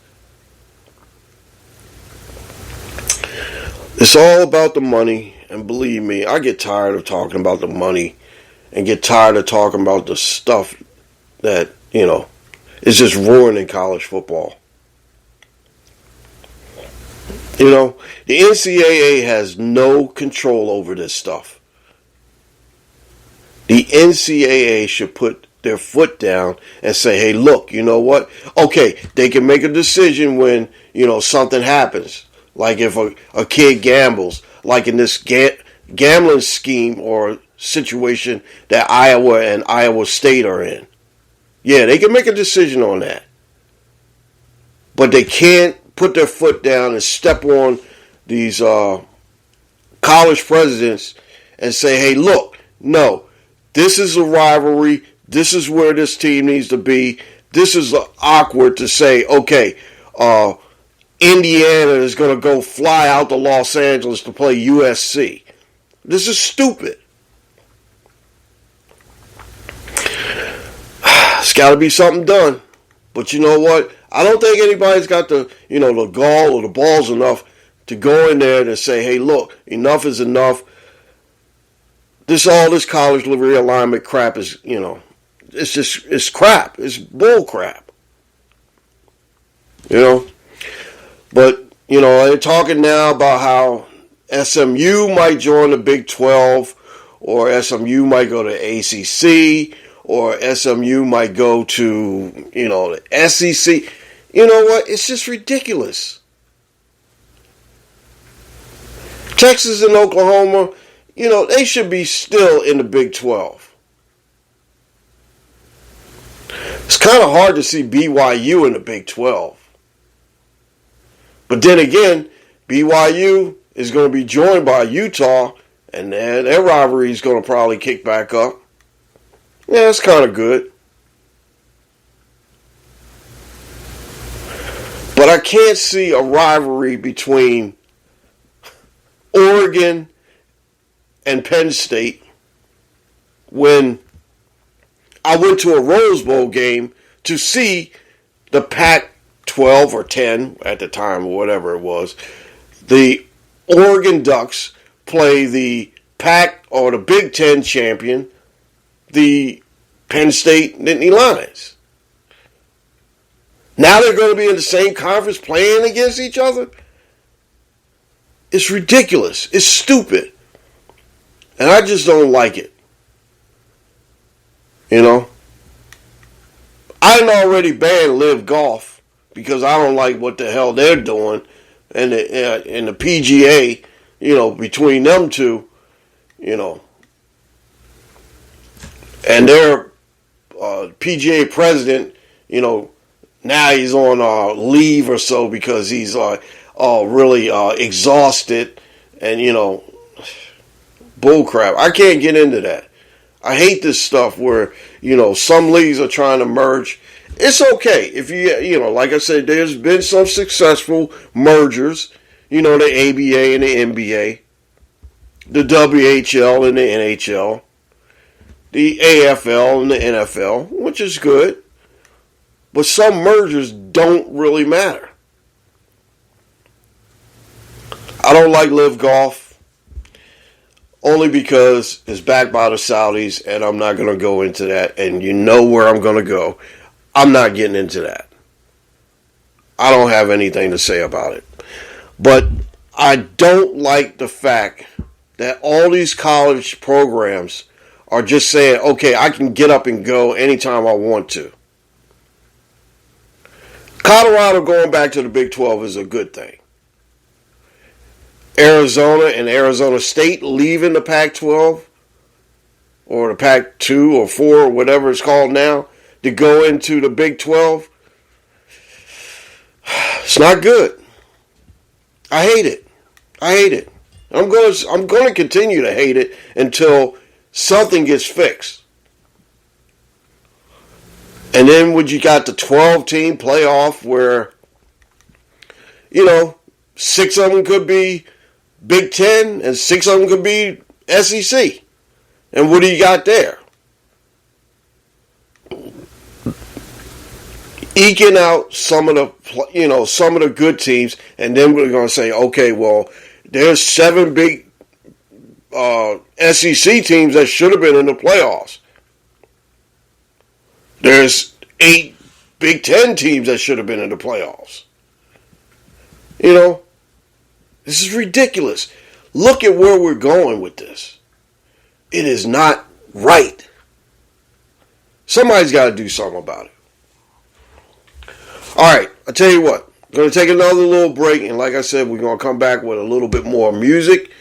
It's all about the money, and believe me, I get tired of talking about the money and get tired of talking about the stuff that, is just ruining college football. The NCAA has no control over this stuff. The NCAA should put their foot down and say, hey, look, you know what? Okay, they can make a decision when, something happens. Like if a kid gambles, like in this gambling scheme or situation that Iowa and Iowa State are in. Yeah, they can make a decision on that. But they can't put their foot down and step on these college presidents and say, hey, look, no, this is a rivalry. This is where this team needs to be. This is awkward to say, okay, Indiana is going to go fly out to Los Angeles to play USC. This is stupid. It's got to be something done. But you know what? I don't think anybody's got the gall or the balls enough to go in there and say, hey, look, enough is enough. All this college realignment crap is, it's crap. It's bull crap. But, they're talking now about how SMU might join the Big 12, or SMU might go to ACC, or SMU might go to, the SEC. You know what? It's just ridiculous. Texas and Oklahoma, they should be still in the Big 12. It's kind of hard to see BYU in the Big 12. But then again, BYU is going to be joined by Utah, and their rivalry is going to probably kick back up. Yeah, it's kind of good. But I can't see a rivalry between Oregon and Penn State when I went to a Rose Bowl game to see the Pac-12 or 10 at the time, or whatever it was, the Oregon Ducks play the Pac or the Big Ten champion, the Penn State Nittany Lions. Now they're going to be in the same conference playing against each other? It's ridiculous. It's stupid. And I just don't like it. I already banned Live Golf because I don't like what the hell they're doing. And the PGA, between them two, and their PGA president, now he's on leave or so because he's really exhausted and, bullcrap. I can't get into that. I hate this stuff where, some leagues are trying to merge. It's okay if like I said, there's been some successful mergers, the ABA and the NBA, the WHL and the NHL, the AFL and the NFL, which is good. But some mergers don't really matter. I don't like Live Golf only because it's backed by the Saudis, and I'm not going to go into that. And you know where I'm going to go. I'm not getting into that. I don't have anything to say about it. But I don't like the fact that all these college programs are just saying, okay, I can get up and go anytime I want to. Colorado going back to the Big 12 is a good thing. Arizona and Arizona State leaving the Pac-12 or the Pac-2 or 4 or whatever it's called now to go into the Big 12. It's not good. I hate it. I'm going to continue to hate it until something gets fixed. And then when you got the 12-team playoff where, 6 of them could be Big Ten, and 6 of them could be SEC. And what do you got there? Eking out some of the good teams, and then we're going to say, okay, well, there's 7 big SEC teams that should have been in the playoffs. There's 8 Big Ten teams that should have been in the playoffs. This is ridiculous. Look at where we're going with this. It is not right. Somebody's got to do something about it. All right, I tell you what. I'm going to take another little break, and like I said, we're going to come back with a little bit more music.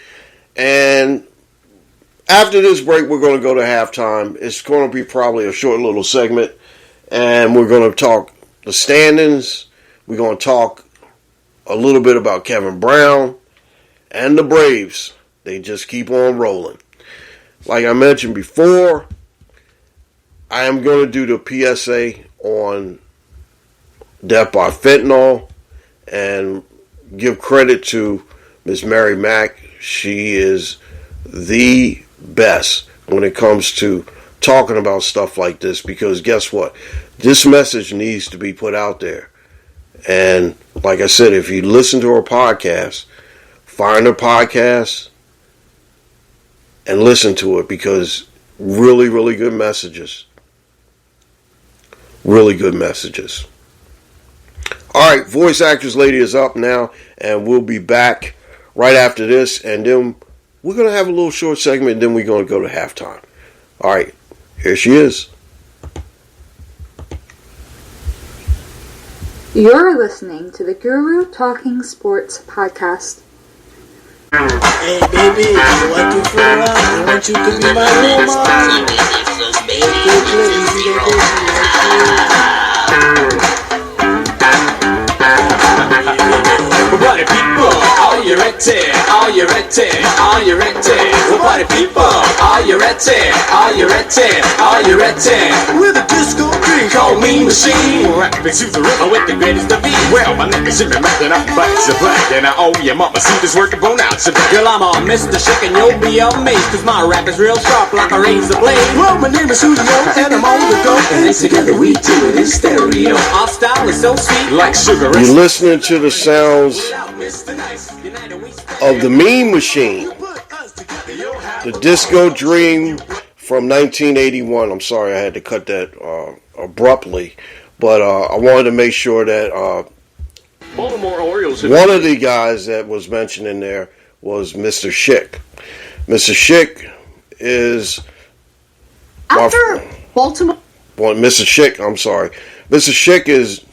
And after this break, we're going to go to halftime. It's going to be probably a short little segment, and we're going to talk the standings. We're going to talk a little bit about Kevin Brown and the Braves. They just keep on rolling. Like I mentioned before, I am going to do the PSA on death by fentanyl and give credit to Miss Mary Mack. She is the best when it comes to talking about stuff like this, because guess what? This message needs to be put out there. And like I said, if you listen to her podcast, find her podcast and listen to it, because really, really good messages. Really good messages. All right, Voice Actress Lady is up now, and we'll be back right after this, and then we're going to have a little short segment, and then we're going to go to halftime. All right, here she is. You're listening to the Guru Talking Sports Podcast. Hey baby, you want to fool around? I want you to be my role model. Party people, are you ready? Are you ready? Are you ready? Party people, are you ready? Are you ready? Are you ready? With a disco dream, call me machine. Rapping to the rhythm with the greatest of beat. Well, my nigga should be mapping up butts of black, and I owe your mama see this working bone out. So girl, I'm on Mr. Chick, and you'll be amazed, cause my rap is real sharp like a razor blade. Well, my name is Julio, and I'm on the go, and together we do it in stereo. Our style is so sweet, like sugar. You're listening to the sounds of the Mean Machine, the Disco Dream from 1981. I'm sorry I had to cut that abruptly, but I wanted to make sure that Baltimore Orioles. one of the guys that was mentioned in there was Mr. Schick. Mr. Schick is Mr. Schick, I'm sorry. Mr. Schick is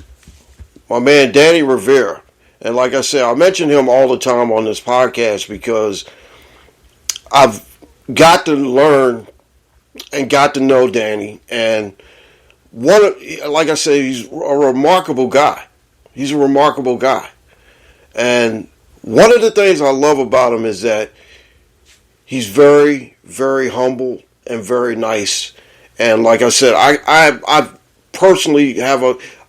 my man Danny Rivera. And like I said, I mention him all the time on this podcast because I've got to learn and got to know Danny. And like I said, he's a remarkable guy. He's a remarkable guy. And one of the things I love about him is that he's very, very humble and very nice. And like I said, I personally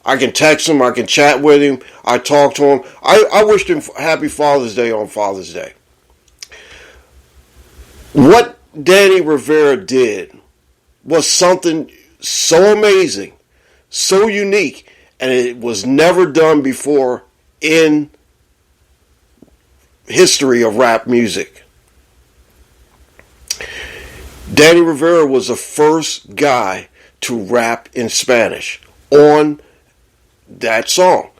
I can text him, I can chat with him, I talk to him. I wished him happy Father's Day on Father's Day. What Danny Rivera did was something so amazing, so unique, and it was never done before in history of rap music. Danny Rivera was the first guy to rap in Spanish on that song,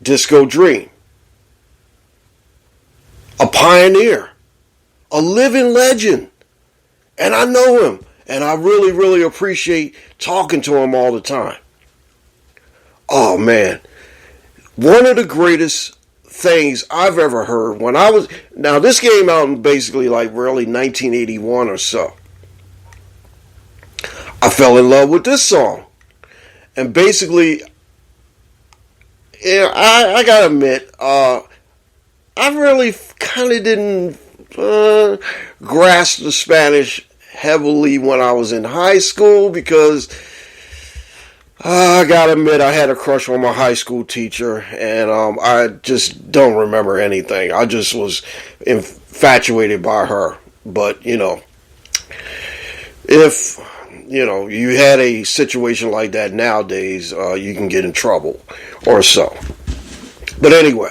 Disco Dream. A pioneer, a living legend. And I know him, and I really, really appreciate talking to him all the time. Oh man, one of the greatest things I've ever heard now this came out in basically like really 1981 or so. I fell in love with this song. And basically, I gotta admit, I really kind of didn't grasp the Spanish heavily when I was in high school, because I gotta admit, I had a crush on my high school teacher, and I just don't remember anything. I just was infatuated by her. But, if, you had a situation like that nowadays, you can get in trouble or so. But anyway,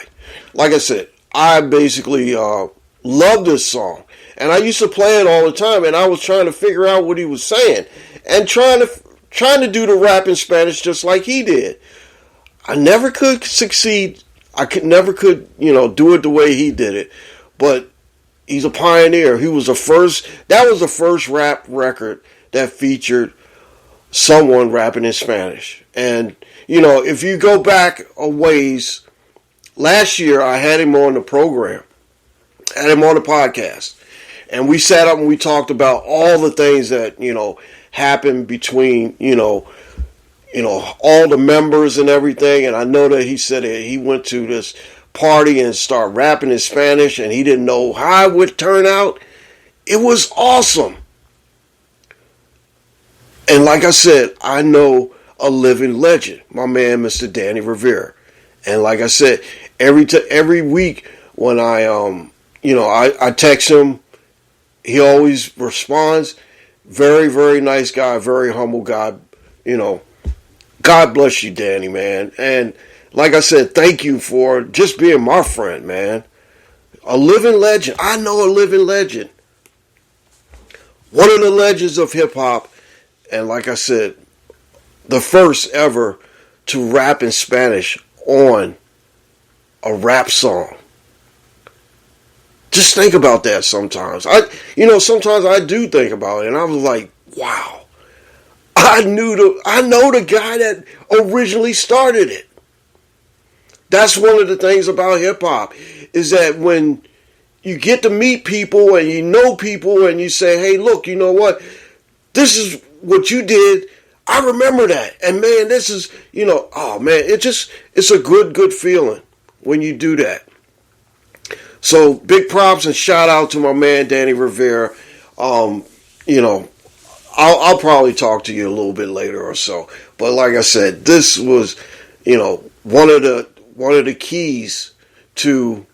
like I said, I basically love this song. And I used to play it all the time, and I was trying to figure out what he was saying and trying to do the rap in Spanish just like he did. I never could succeed. I never could, do it the way he did it. But he's a pioneer. That was the first rap record that featured someone rapping in Spanish. And, if you go back a ways, last year I had him on the program, had him on the podcast. And we sat up and we talked about all the things that, happened between, all the members and everything. And I know that he said that he went to this party and started rapping in Spanish and he didn't know how it would turn out. It was awesome. And like I said, I know a living legend, my man, Mr. Danny Rivera. And like I said, every week when I text him, he always responds. Very, very nice guy, very humble guy. God bless you, Danny, man. And like I said, thank you for just being my friend, man. A living legend. I know a living legend. One of the legends of hip-hop. And like I said, the first ever to rap in Spanish on a rap song. Just think about that sometimes. Sometimes I do think about it, and I was like, wow. I know the guy that originally started it. That's one of the things about hip hop, is that when you get to meet people and you know people and you say, hey, look, you know what? This is what you did. I remember that. And man, this is, oh man, it's a good feeling when you do that. So big props and shout out to my man Danny Rivera. I'll probably talk to you a little bit later or so. But like I said, this was, one of the keys to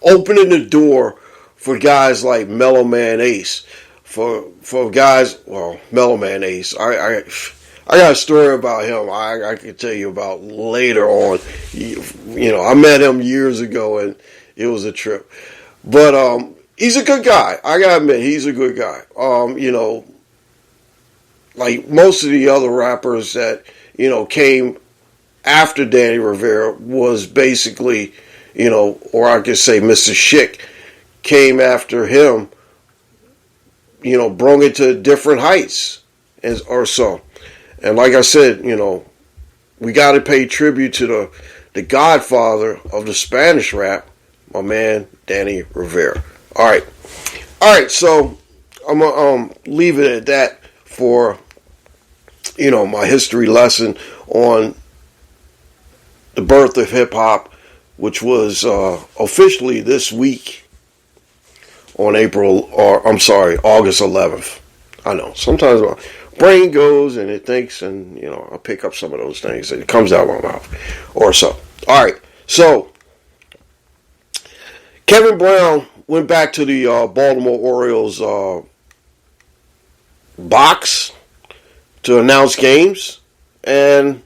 opening the door for guys like Mellow Man Ace. For guys, Mellow Man Ace. I got a story about him I can tell you about later on. I met him years ago and it was a trip. But he's a good guy. I gotta admit, he's a good guy. Like most of the other rappers that, came after Danny Rivera was basically, or I could say Mr. Schick came after him, brought it to different heights or so. And like I said, we got to pay tribute to the godfather of the Spanish rap, my man, Danny Rivera. All right. So I'm going to leave it at that for, my history lesson on the birth of hip hop, which was officially this week on August 11th. I know, sometimes my brain goes and it thinks, and, I pick up some of those things and it comes out of my mouth or so. All right. So Kevin Brown went back to the Baltimore Orioles box to announce games. And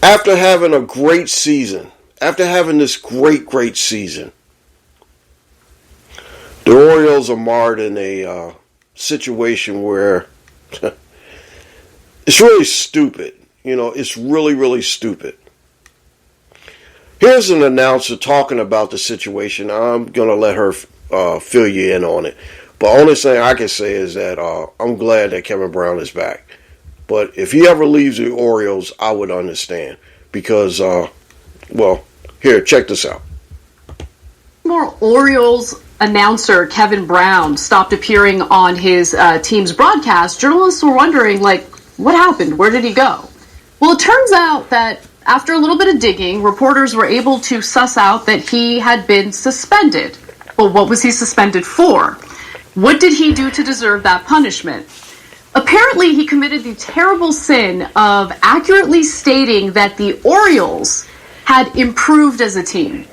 after having a great season, after having this great season, the Orioles are marred in a situation where it's really stupid. It's really stupid. Here's an announcer talking about the situation. I'm going to let her fill you in on it. But only thing I can say is that I'm glad that Kevin Brown is back. But if he ever leaves the Orioles, I would understand. Because, here, check this out. More Orioles announcer Kevin Brown stopped appearing on his team's broadcast. Journalists were wondering, what happened? Where did he go? Well, it turns out that after a little bit of digging, reporters were able to suss out that he had been suspended. Well, what was he suspended for? What did he do to deserve that punishment? Apparently, he committed the terrible sin of accurately stating that the Orioles had improved as a team.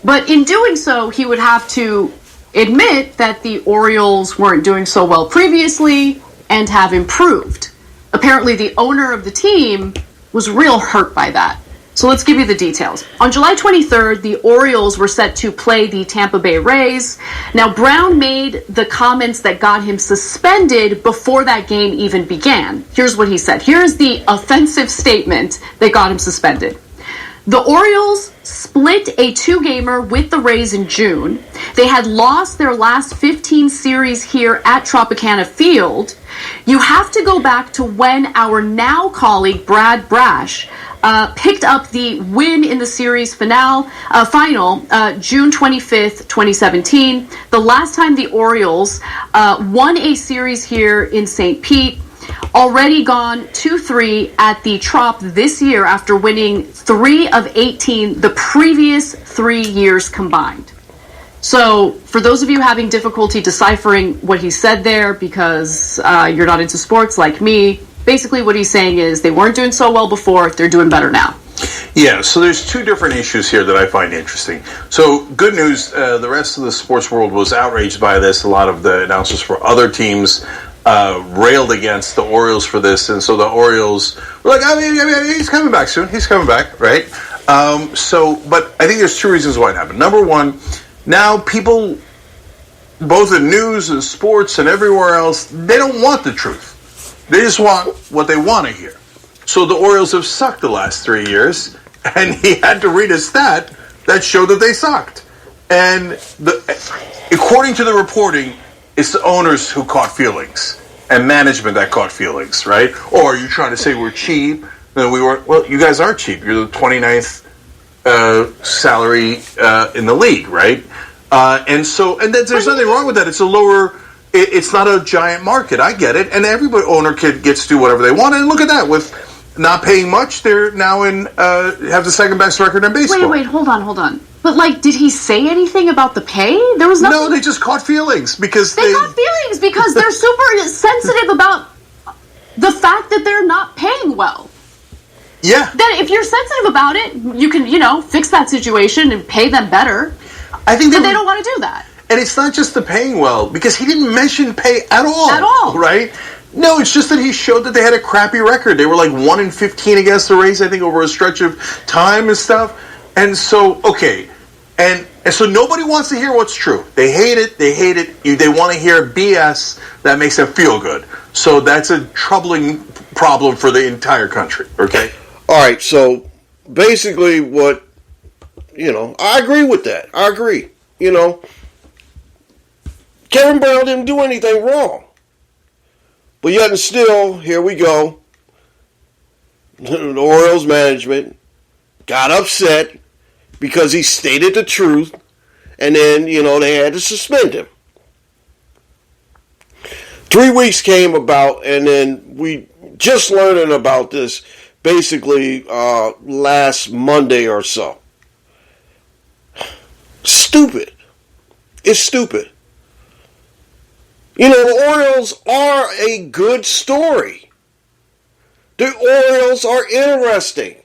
But in doing so, he would have to admit that the Orioles weren't doing so well previously and have improved. Apparently, the owner of the team was real hurt by that. So let's give you the details. On July 23rd, the Orioles were set to play the Tampa Bay Rays. Now, Brown made the comments that got him suspended before that game even began. Here's what he said. Here's the offensive statement that got him suspended. The Orioles split a 2-gamer with the Rays in June. They had lost their last 15 series here at Tropicana Field. You have to go back to when our now colleague Brad Brash picked up the win in the series final, June 25th, 2017. The last time the Orioles won a series here in St. Pete. Already gone 2-3 at the Trop this year after winning 3 of 18 the previous 3 years combined. So, for those of you having difficulty deciphering what he said there because you're not into sports like me, basically what he's saying is they weren't doing so well before, they're doing better now. Yeah, so there's two different issues here that I find interesting. So, good news, the rest of the sports world was outraged by this. A lot of the announcers for other teams railed against the Orioles for this, and so the Orioles were like, I mean, he's coming back soon. He's coming back, right? But I think there's two reasons why it happened. Number one, now people, both in news and sports and everywhere else, they don't want the truth. They just want what they want to hear. So the Orioles have sucked the last 3 years, and he had to read a stat that showed that they sucked. And according to the reporting, it's the owners who caught feelings and management that caught feelings, right? Or are you trying to say we're cheap? No, we weren't. Well, you guys are cheap. You're the 29th salary in the league, right? And there's nothing wrong with that. It's a lower. It's not a giant market. I get it. And every owner gets to do whatever they want. And look at that. With not paying much, they're now have the second best record in baseball. Wait, hold on. But, did he say anything about the pay? There was nothing. No, they just caught feelings because they caught feelings because they're super sensitive about the fact that they're not paying well. Yeah. Then if you're sensitive about it, you can, fix that situation and pay them better. I think they don't want to do that. And it's not just the paying well, because he didn't mention pay at all. At all. Right? No, it's just that he showed that they had a crappy record. They were 1-15 against the Rays, I think, over a stretch of time and stuff. And so, okay. And so nobody wants to hear what's true. They hate it. They want to hear BS that makes them feel good. So that's a troubling problem for the entire country, okay? All right, so basically I agree with that. I agree. Kevin Brown didn't do anything wrong. But yet and still, here we go. The Orioles management got upset because he stated the truth, and then, they had to suspend him. 3 weeks came about, and then we just learning about this basically last Monday or so. Stupid. It's stupid. The Orioles are a good story. The Orioles are interesting.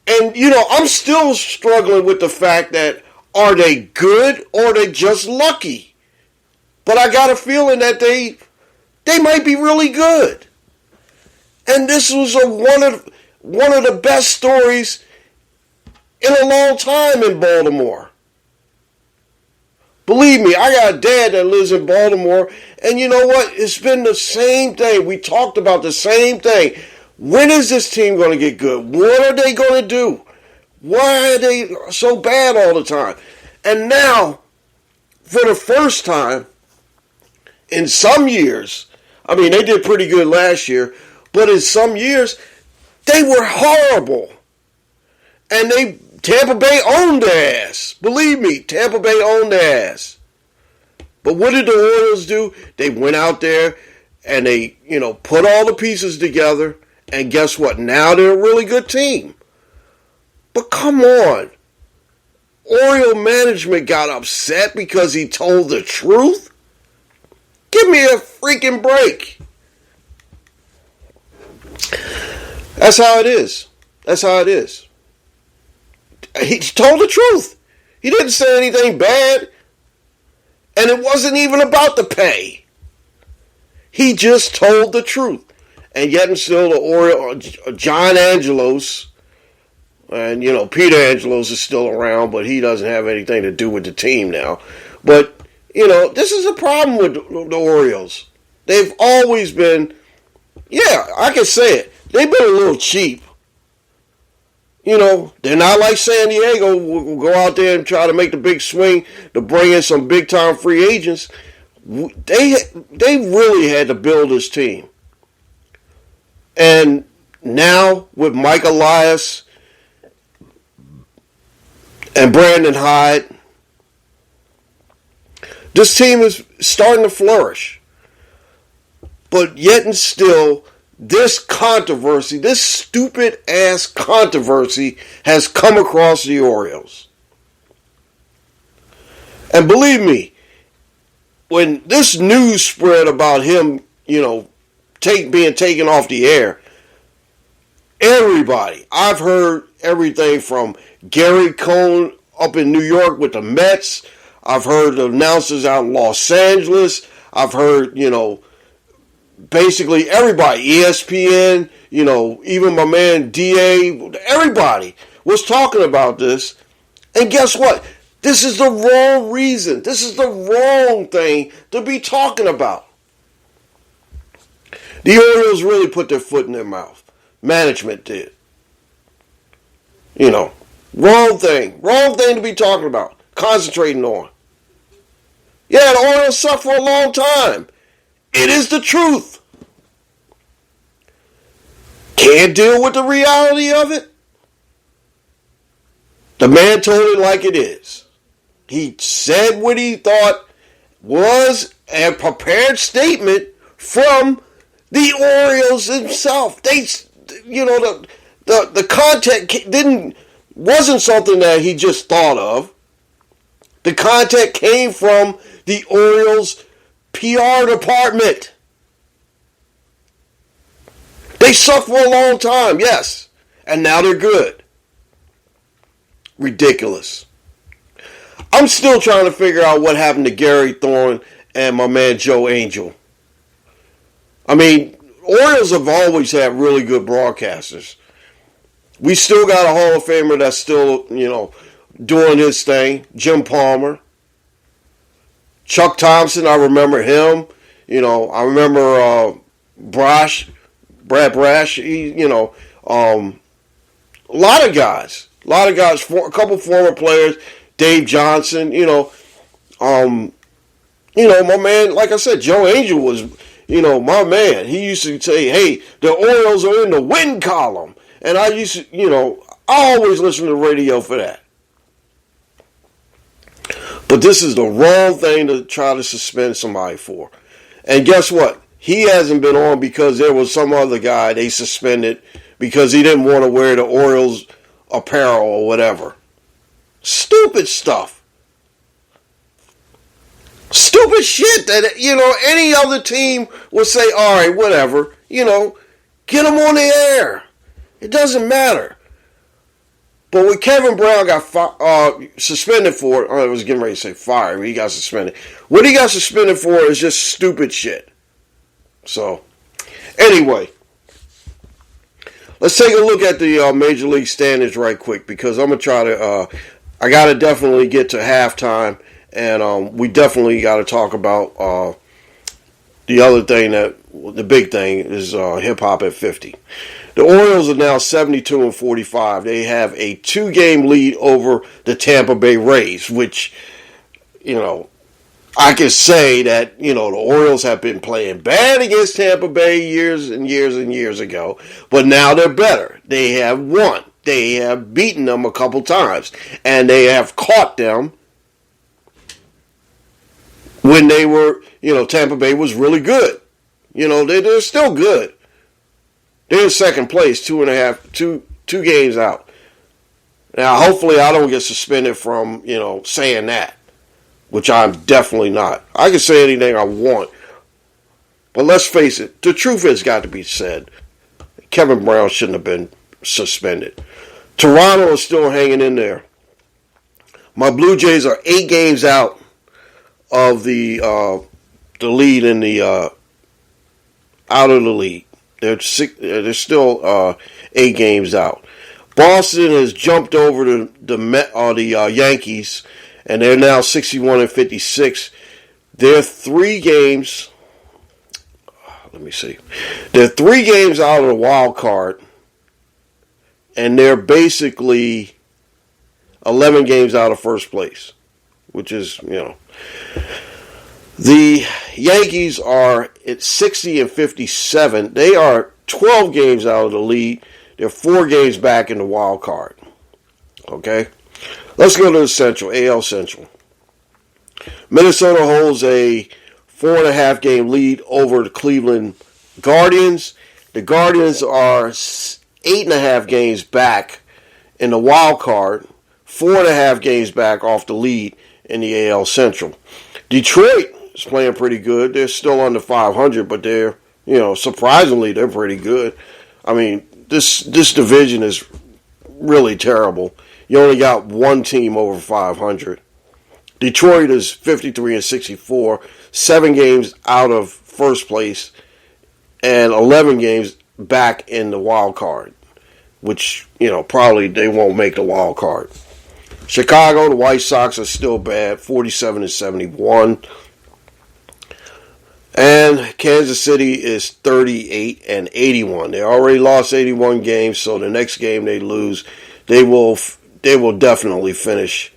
And, I'm still struggling with the fact that are they good or are they just lucky? But I got a feeling that they might be really good. And this was one of the best stories in a long time in Baltimore. Believe me, I got a dad that lives in Baltimore, and you know what? It's been the same thing. We talked about the same thing. When is this team going to get good? What are they going to do? Why are they so bad all the time? And now, for the first time in some years, they did pretty good last year, but in some years, they were horrible. And Tampa Bay owned their ass. Believe me, Tampa Bay owned their ass. But what did the Orioles do? They went out there and they, put all the pieces together. And guess what? Now they're a really good team. But come on. Oriole management got upset because he told the truth? Give me a freaking break. That's how it is. That's how it is. He told the truth. He didn't say anything bad. And it wasn't even about the pay. He just told the truth. And yet and still the Orioles, John Angelos, and Peter Angelos is still around, but he doesn't have anything to do with the team now. But, this is a problem with the Orioles. They've always been, I can say it, they've been a little cheap. They're not like San Diego will go out there and try to make the big swing to bring in some big-time free agents. They really had to build this team. And now with Mike Elias and Brandon Hyde, this team is starting to flourish. But yet and still, this controversy, this stupid-ass controversy has come across the Orioles. And believe me, when this news spread about him, being taken off the air, everybody, I've heard everything from Gary Cohn up in New York with the Mets. I've heard the announcers out in Los Angeles. I've heard, basically everybody, ESPN, even my man DA, everybody was talking about this. And guess what? This is the wrong reason. This is the wrong thing to be talking about. The Orioles really put their foot in their mouth. Management did. Wrong thing. Wrong thing to be talking about. Concentrating on. Yeah, the Orioles sucked for a long time. It is the truth. Can't deal with the reality of it? The man told it like it is. He said what he thought was a prepared statement from the Orioles himself. They, the content wasn't something that he just thought of. The content came from the Orioles PR department. They sucked for a long time, yes. And now they're good. Ridiculous. I'm still trying to figure out what happened to Gary Thorne and my man Joe Angel. I mean, Orioles have always had really good broadcasters. We still got a Hall of Famer that's still, doing his thing. Jim Palmer. Chuck Thompson, I remember him. I remember Brad Brash. A lot of guys. A couple former players. Dave Johnson, my man, like I said, Joe Angel was, my man. He used to say, hey, the Orioles are in the win column. And I used to, I always listen to the radio for that. But this is the wrong thing to try to suspend somebody for. And guess what? He hasn't been on because there was some other guy they suspended because he didn't want to wear the Orioles apparel or whatever. Stupid stuff. Stupid shit that, any other team would say, all right, whatever, get them on the air. It doesn't matter. But when Kevin Brown got suspended for, I was getting ready to say fired, but he got suspended. What he got suspended for is just stupid shit. So, anyway, let's take a look at the Major League standings right quick because I'm going to try to, I got to definitely get to halftime, and we definitely got to talk about the other thing the big thing is hip-hop at 50. The Orioles are now 72-45. They have a 2-game lead over the Tampa Bay Rays, which, I can say that, the Orioles have been playing bad against Tampa Bay years and years and years ago, but now they're better. They have won. They have beaten them a couple times, and they have caught them when they were, Tampa Bay was really good. They're still good. They're in second place, two games out. Now, hopefully I don't get suspended from, saying that, which I'm definitely not. I can say anything I want. But let's face it, the truth has got to be said. Kevin Brown shouldn't have been suspended. Toronto is still hanging in there. My Blue Jays are 8 games out of the lead in the out of the lead. They're still 8 games out. Boston has jumped over the Yankees, and they're now 61-56. They're 3 games. Let me see. They're 3 games out of the wild card, and they're basically 11 games out of first place, which is, The Yankees are at 60-57. They are 12 games out of the lead. They're 4 games back in the wild card. Okay? Let's go to the Central, AL Central. Minnesota holds a 4.5 game lead over the Cleveland Guardians. The Guardians are 8.5 games back in the wild card, 4.5 games back off the lead in the AL Central. Detroit is playing pretty good. They're still under 500, but they're, surprisingly, they're pretty good. I mean, this division is really terrible. You only got one team over 500. Detroit is 53-64, 7 games out of first place, and 11 games back in the wild card, which, probably they won't make the wild card. Chicago, the White Sox are still bad, 47-71. And Kansas City is 38-81. They already lost 81 games, so the next game they lose, they will definitely finish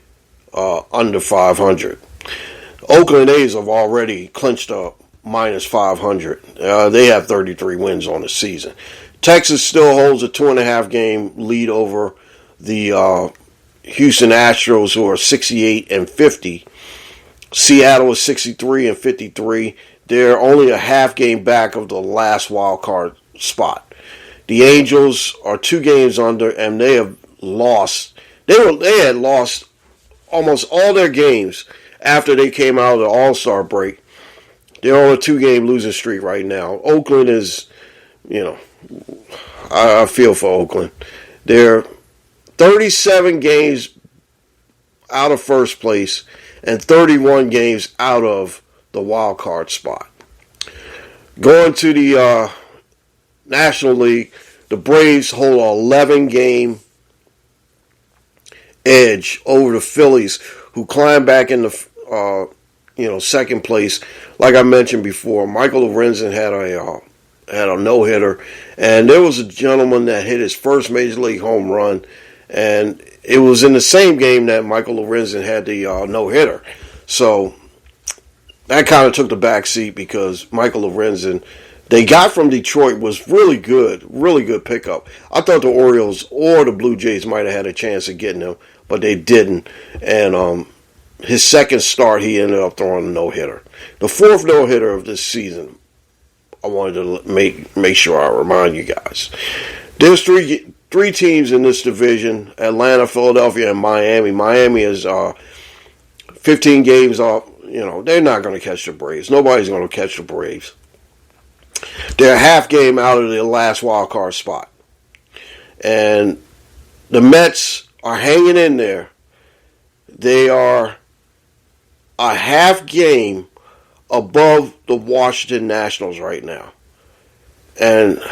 under 500. Oakland A's have already clinched up minus 500. They have 33 wins on the season. Texas still holds a 2.5 game lead over the Houston Astros, who are 68-50. Seattle is 63-53. They're only a half game back of the last wild card spot. The Angels are 2 games under, and they have lost. They had lost almost all their games after they came out of the All-Star break. They're on a 2-game losing streak right now. Oakland is, I feel for Oakland. They're 37 games out of first place and 31 games out of the wild card spot. Going to the National League, the Braves hold an 11-game edge over the Phillies, who climbed back in the second place. Like I mentioned before, Michael Lorenzen had a no-hitter, and there was a gentleman that hit his first major league home run, and it was in the same game that Michael Lorenzen had the no-hitter. So that kind of took the back seat because Michael Lorenzen, they got from Detroit, was really good pickup. I thought the Orioles or the Blue Jays might have had a chance of getting him, but they didn't. And his second start, he ended up throwing a no-hitter. The 4th no-hitter of this season, I wanted to make sure I remind you guys. There's three teams in this division: Atlanta, Philadelphia, and Miami. Miami is 15 games off. They're not going to catch the Braves. Nobody's going to catch the Braves. They're a half game out of the last wild card spot. And the Mets are hanging in there. They are a half game above the Washington Nationals right now. And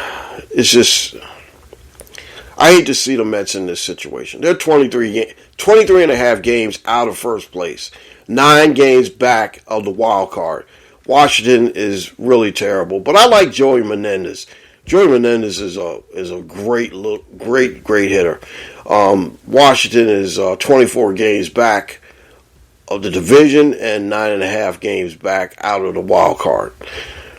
it's just, I hate to see the Mets in this situation. They're 23 and a half games out of first place. 9 games back of the wild card. Washington is really terrible, but I like Joey Menendez. Joey Menendez is a great hitter. Washington is 24 games back of the division and 9.5 games back out of the wild card.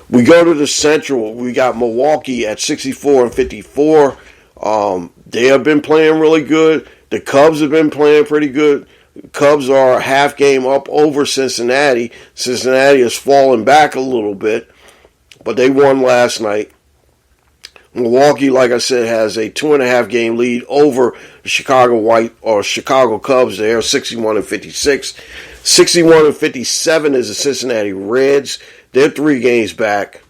We go to the Central. We got Milwaukee at 64-54. They have been playing really good. The Cubs have been playing pretty good. Cubs are a half game up over Cincinnati. Cincinnati has fallen back a little bit, but they won last night. Milwaukee, like I said, has a 2.5 game lead over the Chicago Cubs. They are 61-56. 61-57 is the Cincinnati Reds. They're 3 games back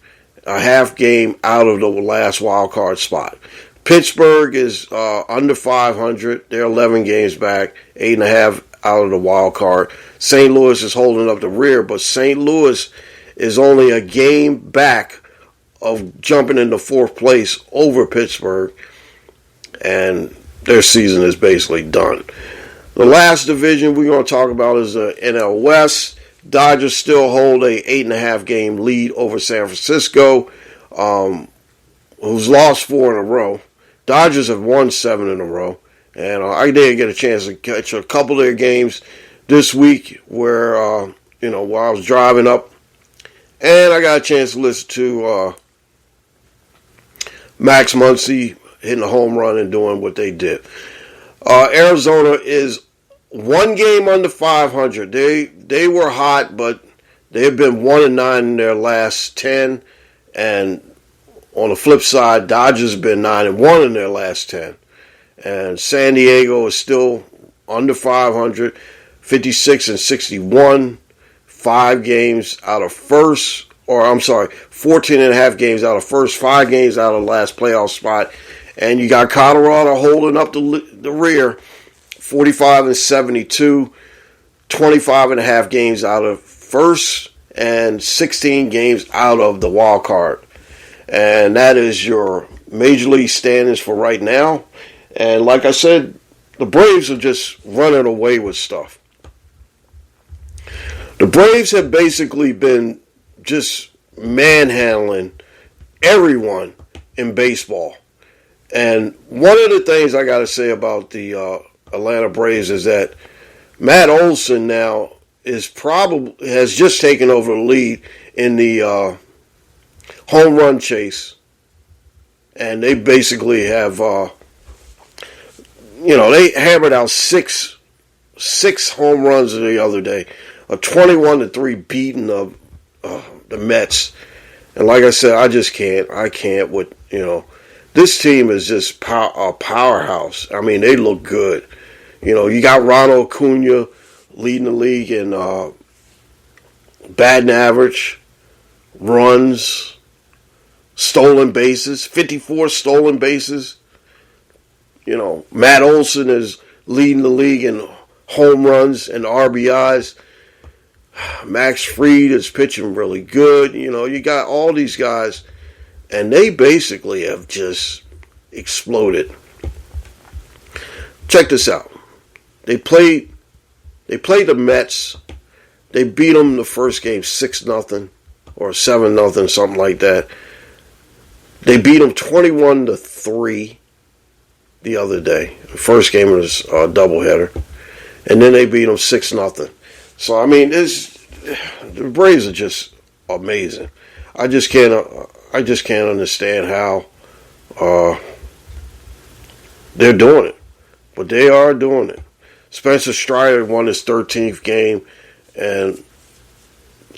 a half game out of the last wild card spot. Pittsburgh is under 500. They're 11 games back, 8.5 out of the wild card. St. Louis is holding up the rear, but St. Louis is only a game back of jumping into fourth place over Pittsburgh, and their season is basically done. The last division we're going to talk about is the NL West. Dodgers still hold a 8.5 game lead over San Francisco, who's lost 4 in a row. Dodgers have won 7 in a row, and I did get a chance to catch a couple of their games this week where, while I was driving up, and I got a chance to listen to Max Muncy hitting a home run and doing what they did. Arizona is 1 game under 500. They were hot, but they have been 1-9 in their last 10. And on the flip side, Dodgers have been 9-1 in their last 10. And San Diego is still under 500, 56-61, 5 games out of first. 14.5 games out of first, 5 games out of the last playoff spot. And you got Colorado holding up the rear, 45-72, 25.5 games out of first, and 16 games out of the wild card. And that is your Major League standings for right now. And like I said, the Braves are just running away with stuff. The Braves have basically been just manhandling everyone in baseball. And one of the things I got to say about the Atlanta Braves is that Matt Olson now has just taken over the lead in the home run chase, and they basically have they hammered out six home runs the other day, a 21-3 beating of the Mets. And like I said, I can't with this team is just a powerhouse. I mean, they look good. You got Ronald Acuna leading the league in batting average, runs, stolen bases, 54 stolen bases. Matt Olson is leading the league in home runs and RBIs. Max Fried is pitching really good. You got all these guys, and they basically have just exploded. Check this out. They played the Mets. They beat them the first game 6-0 or 7-0, something like that. They beat them 21-3 the other day. The first game was a doubleheader, and then they beat them 6-0. So I mean, the Braves are just amazing. I just can't understand how they're doing it, but they are doing it. Spencer Strider won his 13th game, and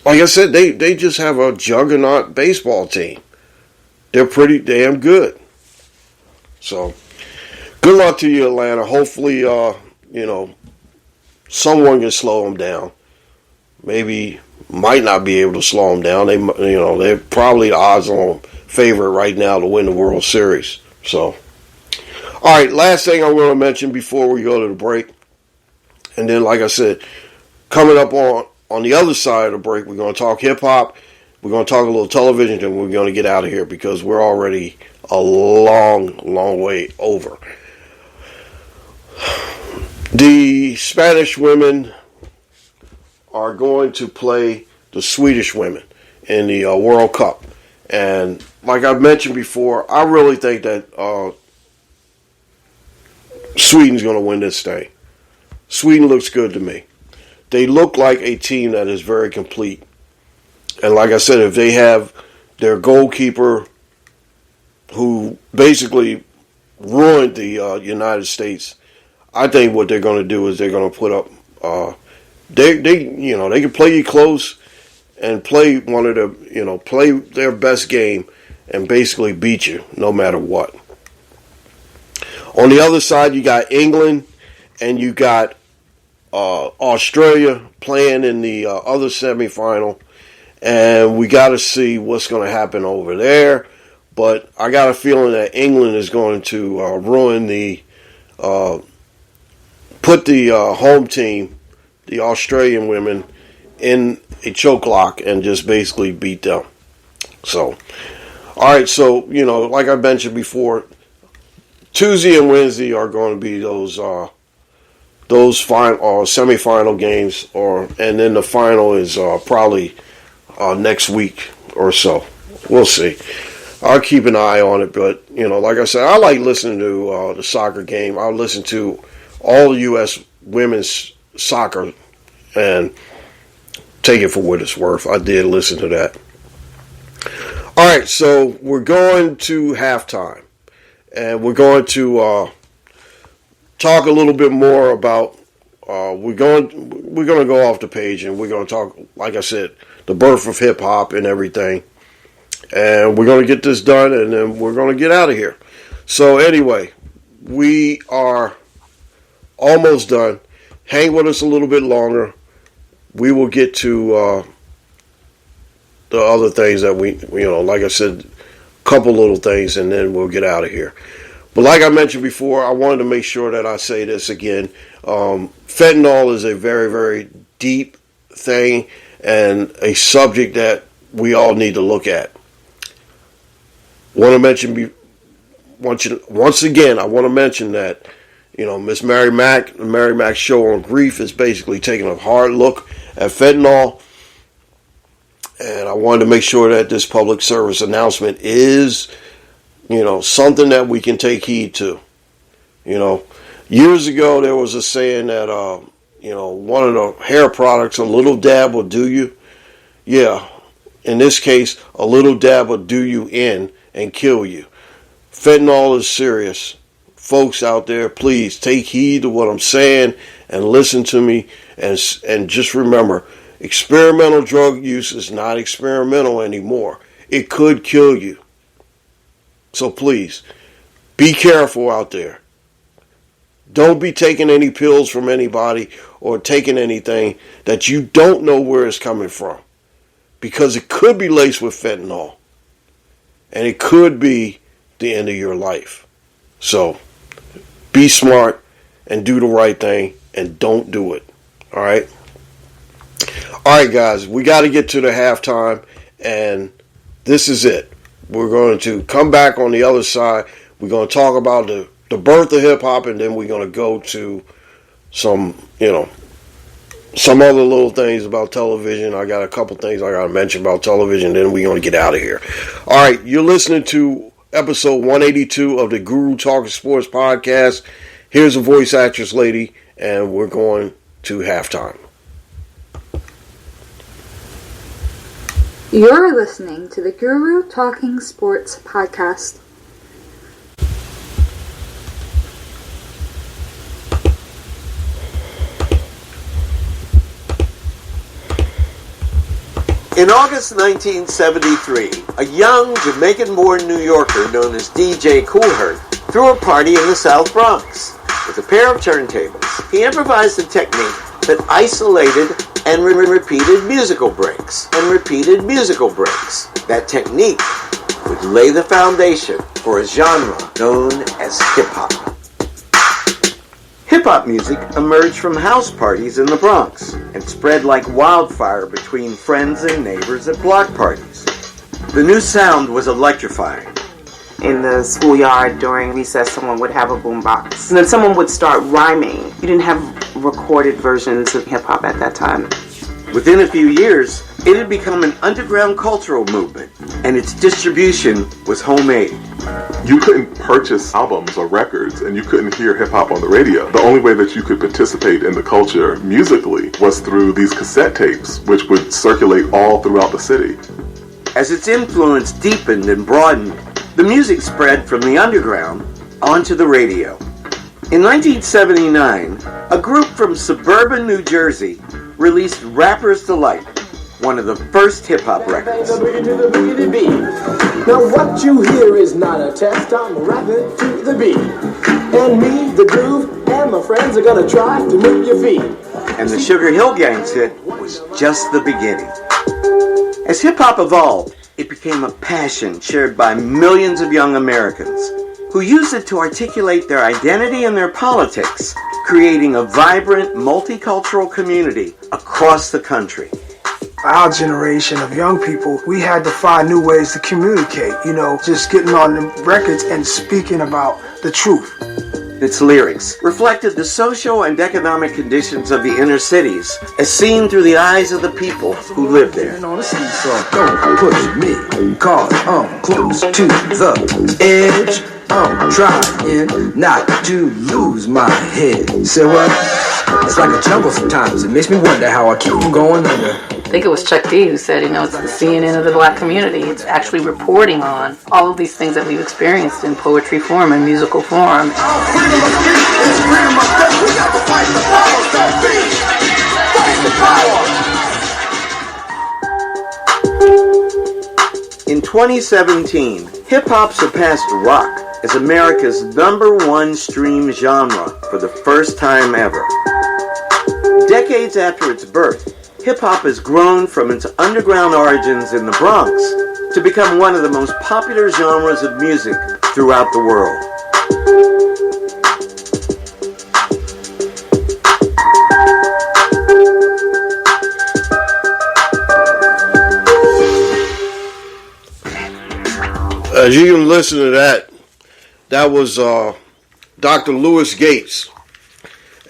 like I said, they just have a juggernaut baseball team. They're pretty damn good. So, good luck to you, Atlanta. Hopefully, someone can slow them down. Maybe might not be able to slow them down. They're probably the odds-on favorite right now to win the World Series. So, all right, last thing I'm going to mention before we go to the break. And then, like I said, coming up on the other side of the break, we're going to talk hip-hop, we're going to talk a little television, and we're going to get out of here because we're already a long, long way over. The Spanish women are going to play the Swedish women in the World Cup. And like I've mentioned before, I really think that Sweden's going to win this thing. Sweden looks good to me. They look like a team that is very complete. And like I said, if they have their goalkeeper who basically ruined the United States, I think what they're going to do is they're going to put up they can play you close and play play their best game and basically beat you no matter what. On the other side, you got England and you got Australia playing in the other semifinal, and we got to see what's going to happen over there. But I got a feeling that England is going to ruin put the home team, the Australian women, in a choke lock and just basically beat them. So, all right, so, like I mentioned before, Tuesday and Wednesday are going to be those semifinal games, and then the final is probably next week or so. We'll see. I'll keep an eye on it, but like I said, I like listening to the soccer game. I listen to all the U.S. women's soccer and take it for what it's worth. I did listen to that. All right, so we're going to halftime, and we're going to talk a little bit more about. We're going to go off the page, and we're going to talk, like I said, the birth of hip hop and everything. And we're going to get this done, and then we're going to get out of here. So anyway, we are almost done. Hang with us a little bit longer. We will get to the other things that we like I said, a couple little things, and then we'll get out of here. But like I mentioned before, I wanted to make sure that I say this again. Fentanyl is a very, very deep thing and a subject that we all need to look at. Once again, I want to mention that, Miss Mary Mack, the Mary Mack Show on Grief is basically taking a hard look at fentanyl. And I wanted to make sure that this public service announcement is, something that we can take heed to. Years ago there was a saying that, one of the hair products, a little dab will do you. Yeah, in this case, a little dab will do you in and kill you. Fentanyl is serious. Folks out there, please take heed to what I'm saying and listen to me, and just remember, experimental drug use is not experimental anymore. It could kill you. So please, be careful out there. Don't be taking any pills from anybody or taking anything that you don't know where it's coming from, because it could be laced with fentanyl. And it could be the end of your life. So, be smart and do the right thing and don't do it. All right? All right, guys. We got to get to the halftime, and this is it. We're going to come back on the other side. We're going to talk about the birth of hip-hop, and then we're going to go to some other little things about television. I got a couple things I got to mention about television, then we're going to get out of here. All right, you're listening to episode 182 of the Guru Talking Sports podcast. Here's a voice actress lady, and we're going to halftime. You're listening to the Guru Talking Sports podcast. In August 1973, a young Jamaican-born New Yorker known as DJ Kool Herc threw a party in the South Bronx. With a pair of turntables, he improvised a technique that isolated and repeated musical breaks That technique would lay the foundation for a genre known as hip-hop. Hip-hop music emerged from house parties in the Bronx and spread like wildfire between friends and neighbors at block parties. The new sound was electrifying. In the schoolyard during recess, someone would have a boombox, and then someone would start rhyming. You didn't have recorded versions of hip-hop at that time. Within a few years, it had become an underground cultural movement, and its distribution was homemade. You couldn't purchase albums or records, and you couldn't hear hip-hop on the radio. The only way that you could participate in the culture musically was through these cassette tapes, which would circulate all throughout the city. As its influence deepened and broadened, the music spread from the underground onto the radio. In 1979, a group from suburban New Jersey released Rapper's Delight, one of the first hip-hop records. Now what you hear is not a test, I'm rapping to the beat. And me, the groove, and my friends are gonna try to move your feet. And the Sugar Hill Gang's hit was just the beginning. As hip-hop evolved, it became a passion shared by millions of young Americans who used it to articulate their identity and their politics, creating a vibrant, multicultural community across the country. Our generation of young people, we had to find new ways to communicate, just getting on the records and speaking about the truth. Its lyrics reflected the social and economic conditions of the inner cities as seen through the eyes of the people who lived there. On the seesaw, don't push me, cause I'm close to the edge. I'm trying not to lose my head. Say what? It's like a jungle sometimes. It makes me wonder how I keep from going under. I think it was Chuck D who said, it's the CNN of the black community. It's actually reporting on all of these things that we've experienced in poetry form and musical form. In 2017, hip-hop surpassed rock as America's #1 stream genre for the first time ever. Decades after its birth, hip-hop has grown from its underground origins in the Bronx to become one of the most popular genres of music throughout the world. As you can listen to that was Dr. Lewis Gates.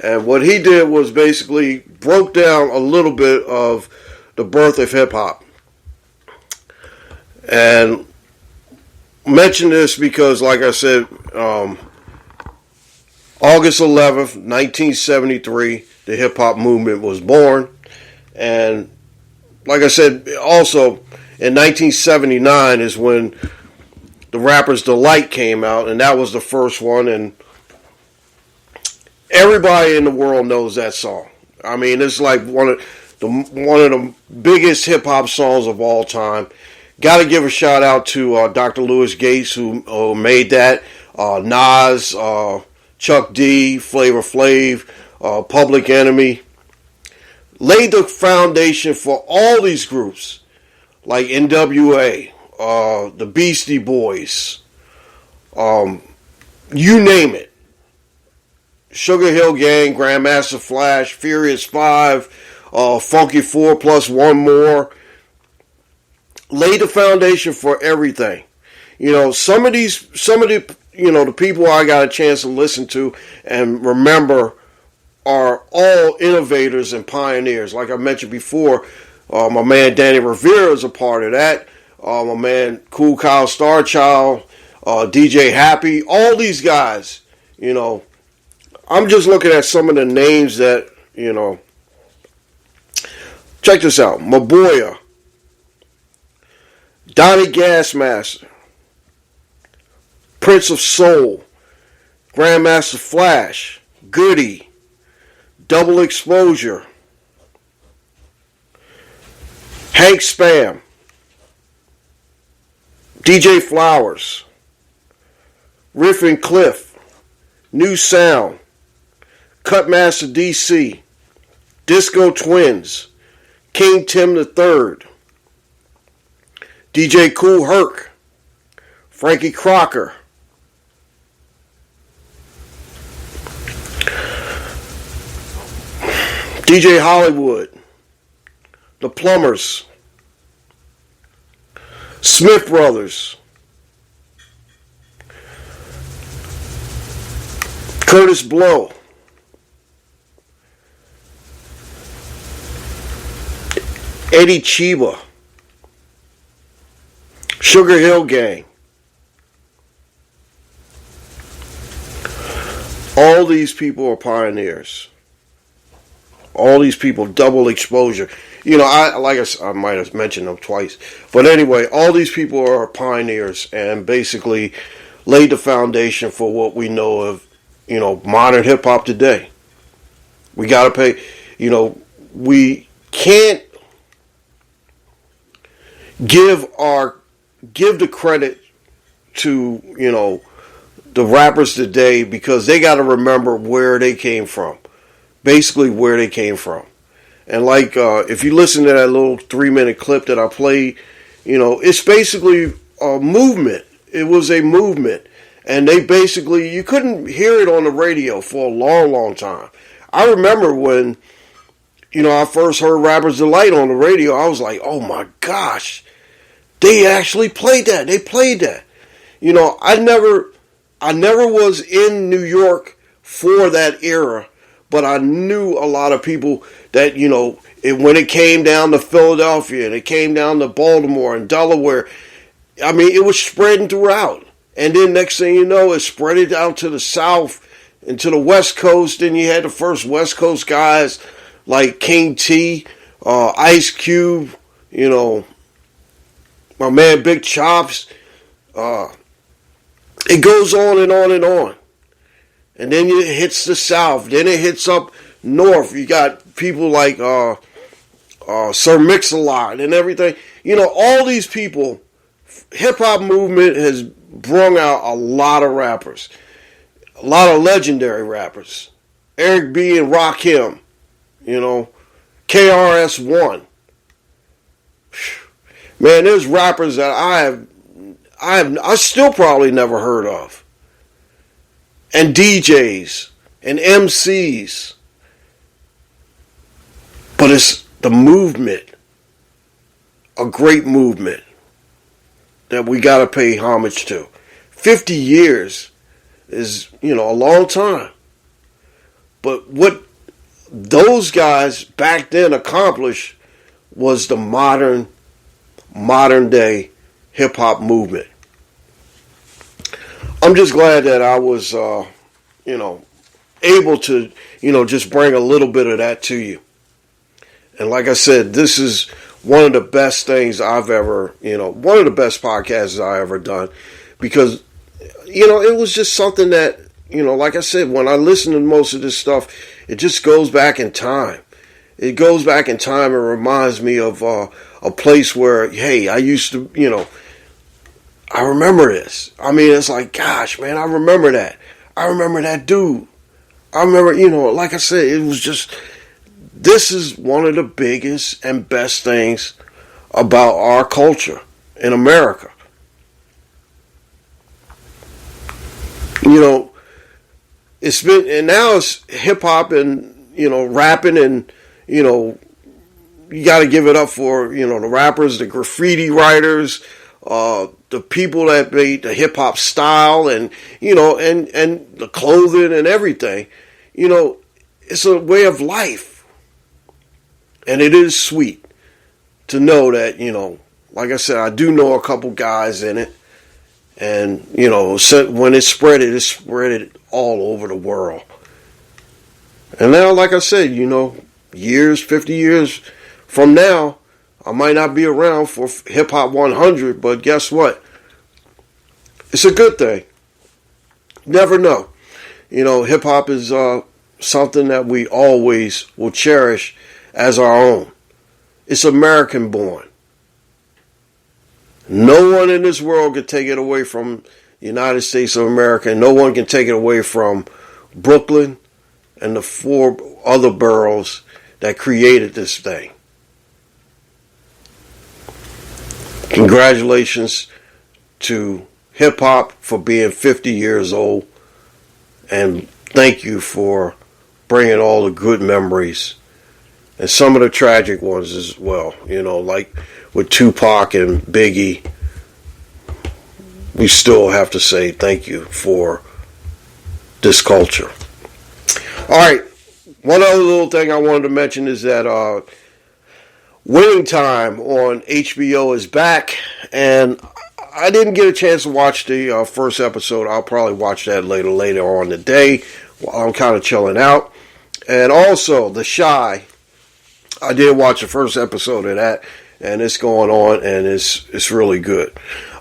And what he did was basically broke down a little bit of the birth of hip-hop. And mention this because, like I said, August 11th, 1973, the hip-hop movement was born. And like I said, also in 1979 is when the Rapper's Delight came out, and that was the first one, and everybody in the world knows that song. I mean, it's like one of the biggest hip hop songs of all time. Got to give a shout out to Dr. Lewis Gates who made that. Nas, Chuck D, Flavor Flav, Public Enemy, laid the foundation for all these groups like NWA. The Beastie Boys, you name it. Sugar Hill Gang, Grandmaster Flash, Furious 5, Funky 4 plus one more. Laid the foundation for everything. Some of the the people I got a chance to listen to and remember are all innovators and pioneers. Like I mentioned before, my man Danny Rivera is a part of that. My man Cool Kyle Starchild, DJ Happy, all these guys, I'm just looking at some of the names that, check this out. Maboya, Donnie Gasmaster, Prince of Soul, Grandmaster Flash, Goody, Double Exposure, Hank Spam, DJ Flowers, Riff and Cliff, New Sound, Cutmaster DC, Disco Twins, King Tim III, DJ Kool Herc, Frankie Crocker, DJ Hollywood, The Plumbers, Smith Brothers, Curtis Blow, Eddie Chiba, Sugar Hill Gang. All these people are pioneers. All these people, Double Exposure. I might have mentioned them twice. But anyway, all these people are pioneers and basically laid the foundation for what we know of, modern hip-hop today. We got to pay, we can't give the credit to, the rappers today because they got to remember where they came from. Basically where they came from. And like, if you listen to that little 3-minute clip that I played, it's basically a movement. It was a movement. And they basically, you couldn't hear it on the radio for a long, long time. I remember when, I first heard Rapper's Delight on the radio, I was like, oh my gosh, they actually played that. They played that. I never was in New York for that era, but I knew a lot of people that, when it came down to Philadelphia and it came down to Baltimore and Delaware, I mean, it was spreading throughout. And then next thing you know, it spread it out to the South and to the West Coast. Then you had the first West Coast guys like King T, Ice Cube, my man Big Chops. It goes on and on and on. And then it hits the South. Then it hits up north. You got people like Sir Mix-a-Lot and everything. All these people, hip-hop movement has brung out a lot of rappers. A lot of legendary rappers. Eric B. and Rakim. KRS-One. Man, there's rappers that I still probably never heard of. And DJs and MCs. But it's the movement. A great movement that we got to pay homage to. 50 years is, a long time. But what those guys back then accomplished was the modern day hip-hop movement. I'm just glad that I was, able to, just bring a little bit of that to you. And like I said, this is one of the best things I've ever, one of the best podcasts I ever done. Because, it was just something that, like I said, when I listen to most of this stuff, it just goes back in time. It goes back in time and reminds me of a place where, hey, I used to, I remember this. I mean, it's like, gosh, man, I remember that. I remember that dude. I remember, like I said, it was just, this is one of the biggest and best things about our culture in America. It's been, and now it's hip hop and, rapping and, you got to give it up for, the rappers, the graffiti writers, the people that made the hip hop style and, and the clothing and everything. It's a way of life. And it is sweet to know that, like I said, I do know a couple guys in it. And, when it spread it all over the world. And now, like I said, 50 years from now, I might not be around for Hip Hop 100, but guess what? It's a good thing. Never know. Hip hop is something that we always will cherish as our own. It's American born. No one in this world can take it away from the United States of America, and no one can take it away from Brooklyn and the 4 other boroughs that created this thing. Congratulations to hip hop for being 50 years old, and thank you for bringing all the good memories and some of the tragic ones as well. Like with Tupac and Biggie, we still have to say thank you for this culture. All right, one other little thing I wanted to mention is that Winning Time on HBO is back, and I didn't get a chance to watch the first episode. I'll probably watch that later on today while I'm kind of chilling out. And also, The Chi, I did watch the first episode of that, and it's going on, and it's really good.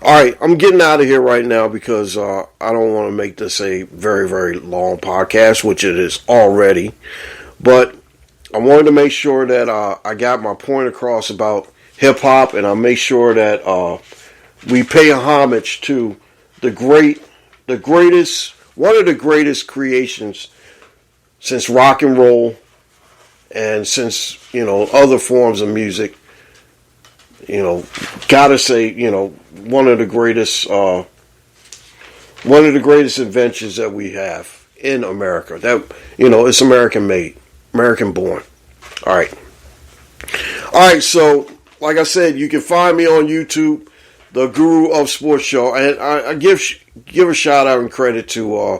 All right, I'm getting out of here right now because I don't want to make this a very, very long podcast, which it is already. But I wanted to make sure that I got my point across about hip-hop, and I make sure that we pay homage to the greatest, one of the greatest creations since rock and roll and since other forms of music. Gotta say, one of the greatest inventions that we have in America. That, it's American made, American born. All right. So, like I said, you can find me on YouTube, the Guru of Sports Show, and I give a shout out and credit to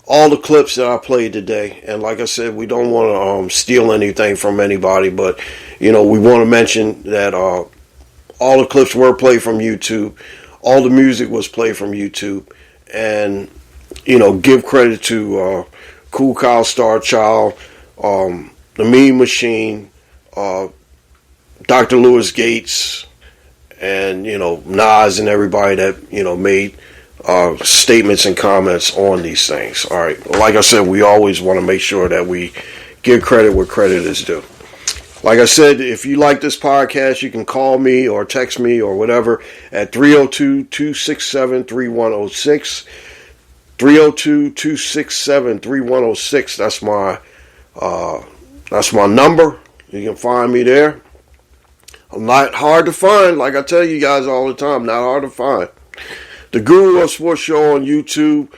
all the clips that I played today. And like I said, we don't want to steal anything from anybody, but we want to mention that all the clips were played from YouTube, all the music was played from YouTube, and give credit to Cool Kyle Star Child, the Mean Machine, Dr. Lewis Gates, and Nas and everybody that made statements and comments on these things. All right, like I said, we always want to make sure that we give credit where credit is due. Like I said, if you like this podcast, you can call me or text me or whatever at 302-267-3106. 302-267-3106. That's my number. You can find me there. I'm not hard to find, like I tell you guys all the time, not hard to find. The Guru of Sports Show on YouTube,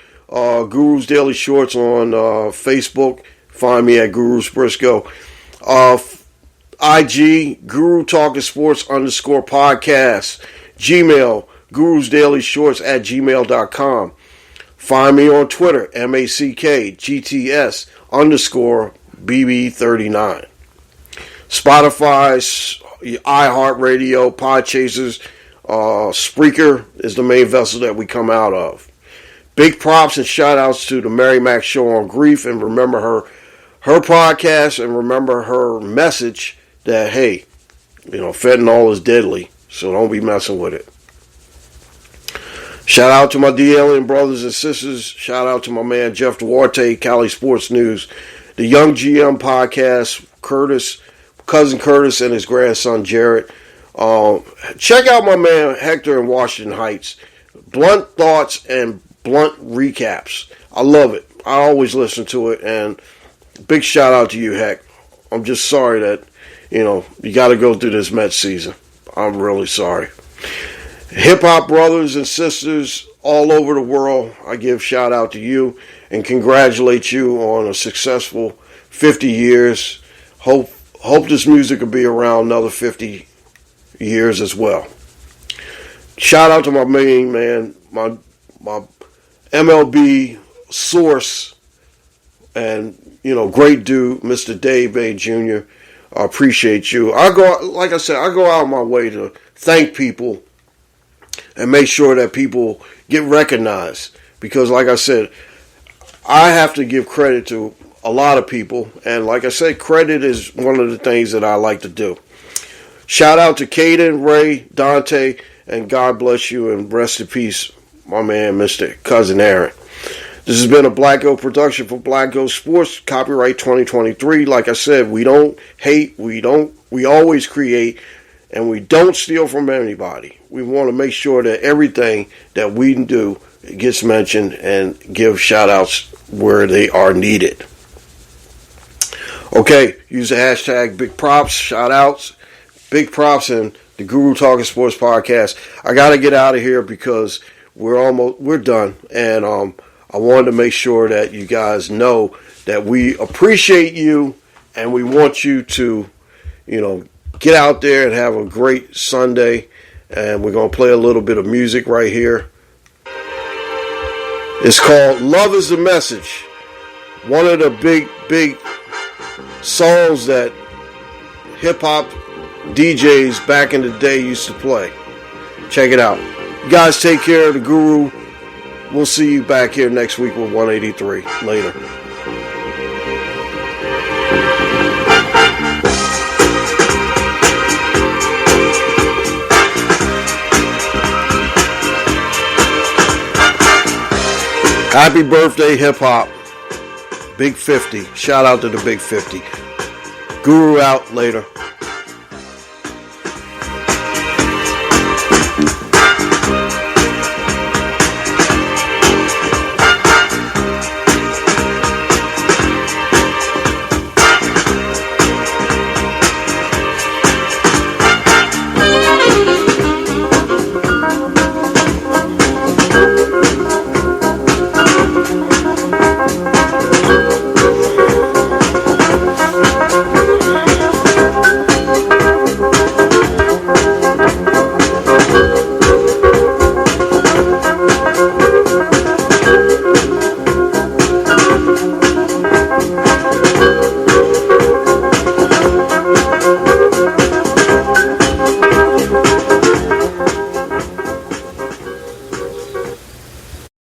Guru's Daily Shorts on Facebook. Find me at Guru's Briscoe. IG, Guru Talkin Sports _podcast. Gmail, Guru's Daily Shorts at gmail.com. Find me on Twitter, MACKGTS _BB39. Spotify, iHeartRadio, Podchasers, Spreaker is the main vessel that we come out of. Big props and shout outs to the Mary Mac Show on Grief, and remember her podcast, and remember her message that, hey, fentanyl is deadly, so don't be messing with it. Shout out to my DLN brothers and sisters. Shout out to my man Jeff Duarte, Cali Sports News, the Young GM podcast, cousin Curtis and his grandson Jarrett. Check out my man Hector in Washington Heights. Blunt thoughts and blunt recaps. I love it. I always listen to it, and big shout out to you, Heck. I'm just sorry that, you got to go through this Mets season. I'm really sorry. Hip-hop brothers and sisters all over the world, I give shout out to you and congratulate you on a successful 50 years. Hope this music will be around another 50 years as well. Shout out to my main man, my MLB source, and great dude, Mr. Dave Bay Jr. I appreciate you. Like I said, I go out of my way to thank people and make sure that people get recognized, because like I said, I have to give credit to a lot of people, and like I said, credit is one of the things that I like to do. Shout out to Caden, Ray, Dante, and God bless you and rest in peace, my man, Mr. Cousin Aaron. This has been a Black Goat production for Black Goat Sports, copyright 2023. Like I said, we don't hate, we always create, and we don't steal from anybody. We want to make sure that everything that we do gets mentioned and give shout outs where they are needed. Okay, use the hashtag big props, shout outs, big props, and the Guru Talkin Sports podcast. I got to get out of here because we're done, and I wanted to make sure that you guys know that we appreciate you and we want you to, get out there and have a great Sunday. And we're going to play a little bit of music right here. It's called Love is the Message. One of the big songs that hip-hop DJs back in the day used to play. Check it out. You guys take care of the Guru. We'll see you back here next week with 183. Later. Happy birthday, hip-hop. Big 50. Shout out to the Big 50. Guru out. Later.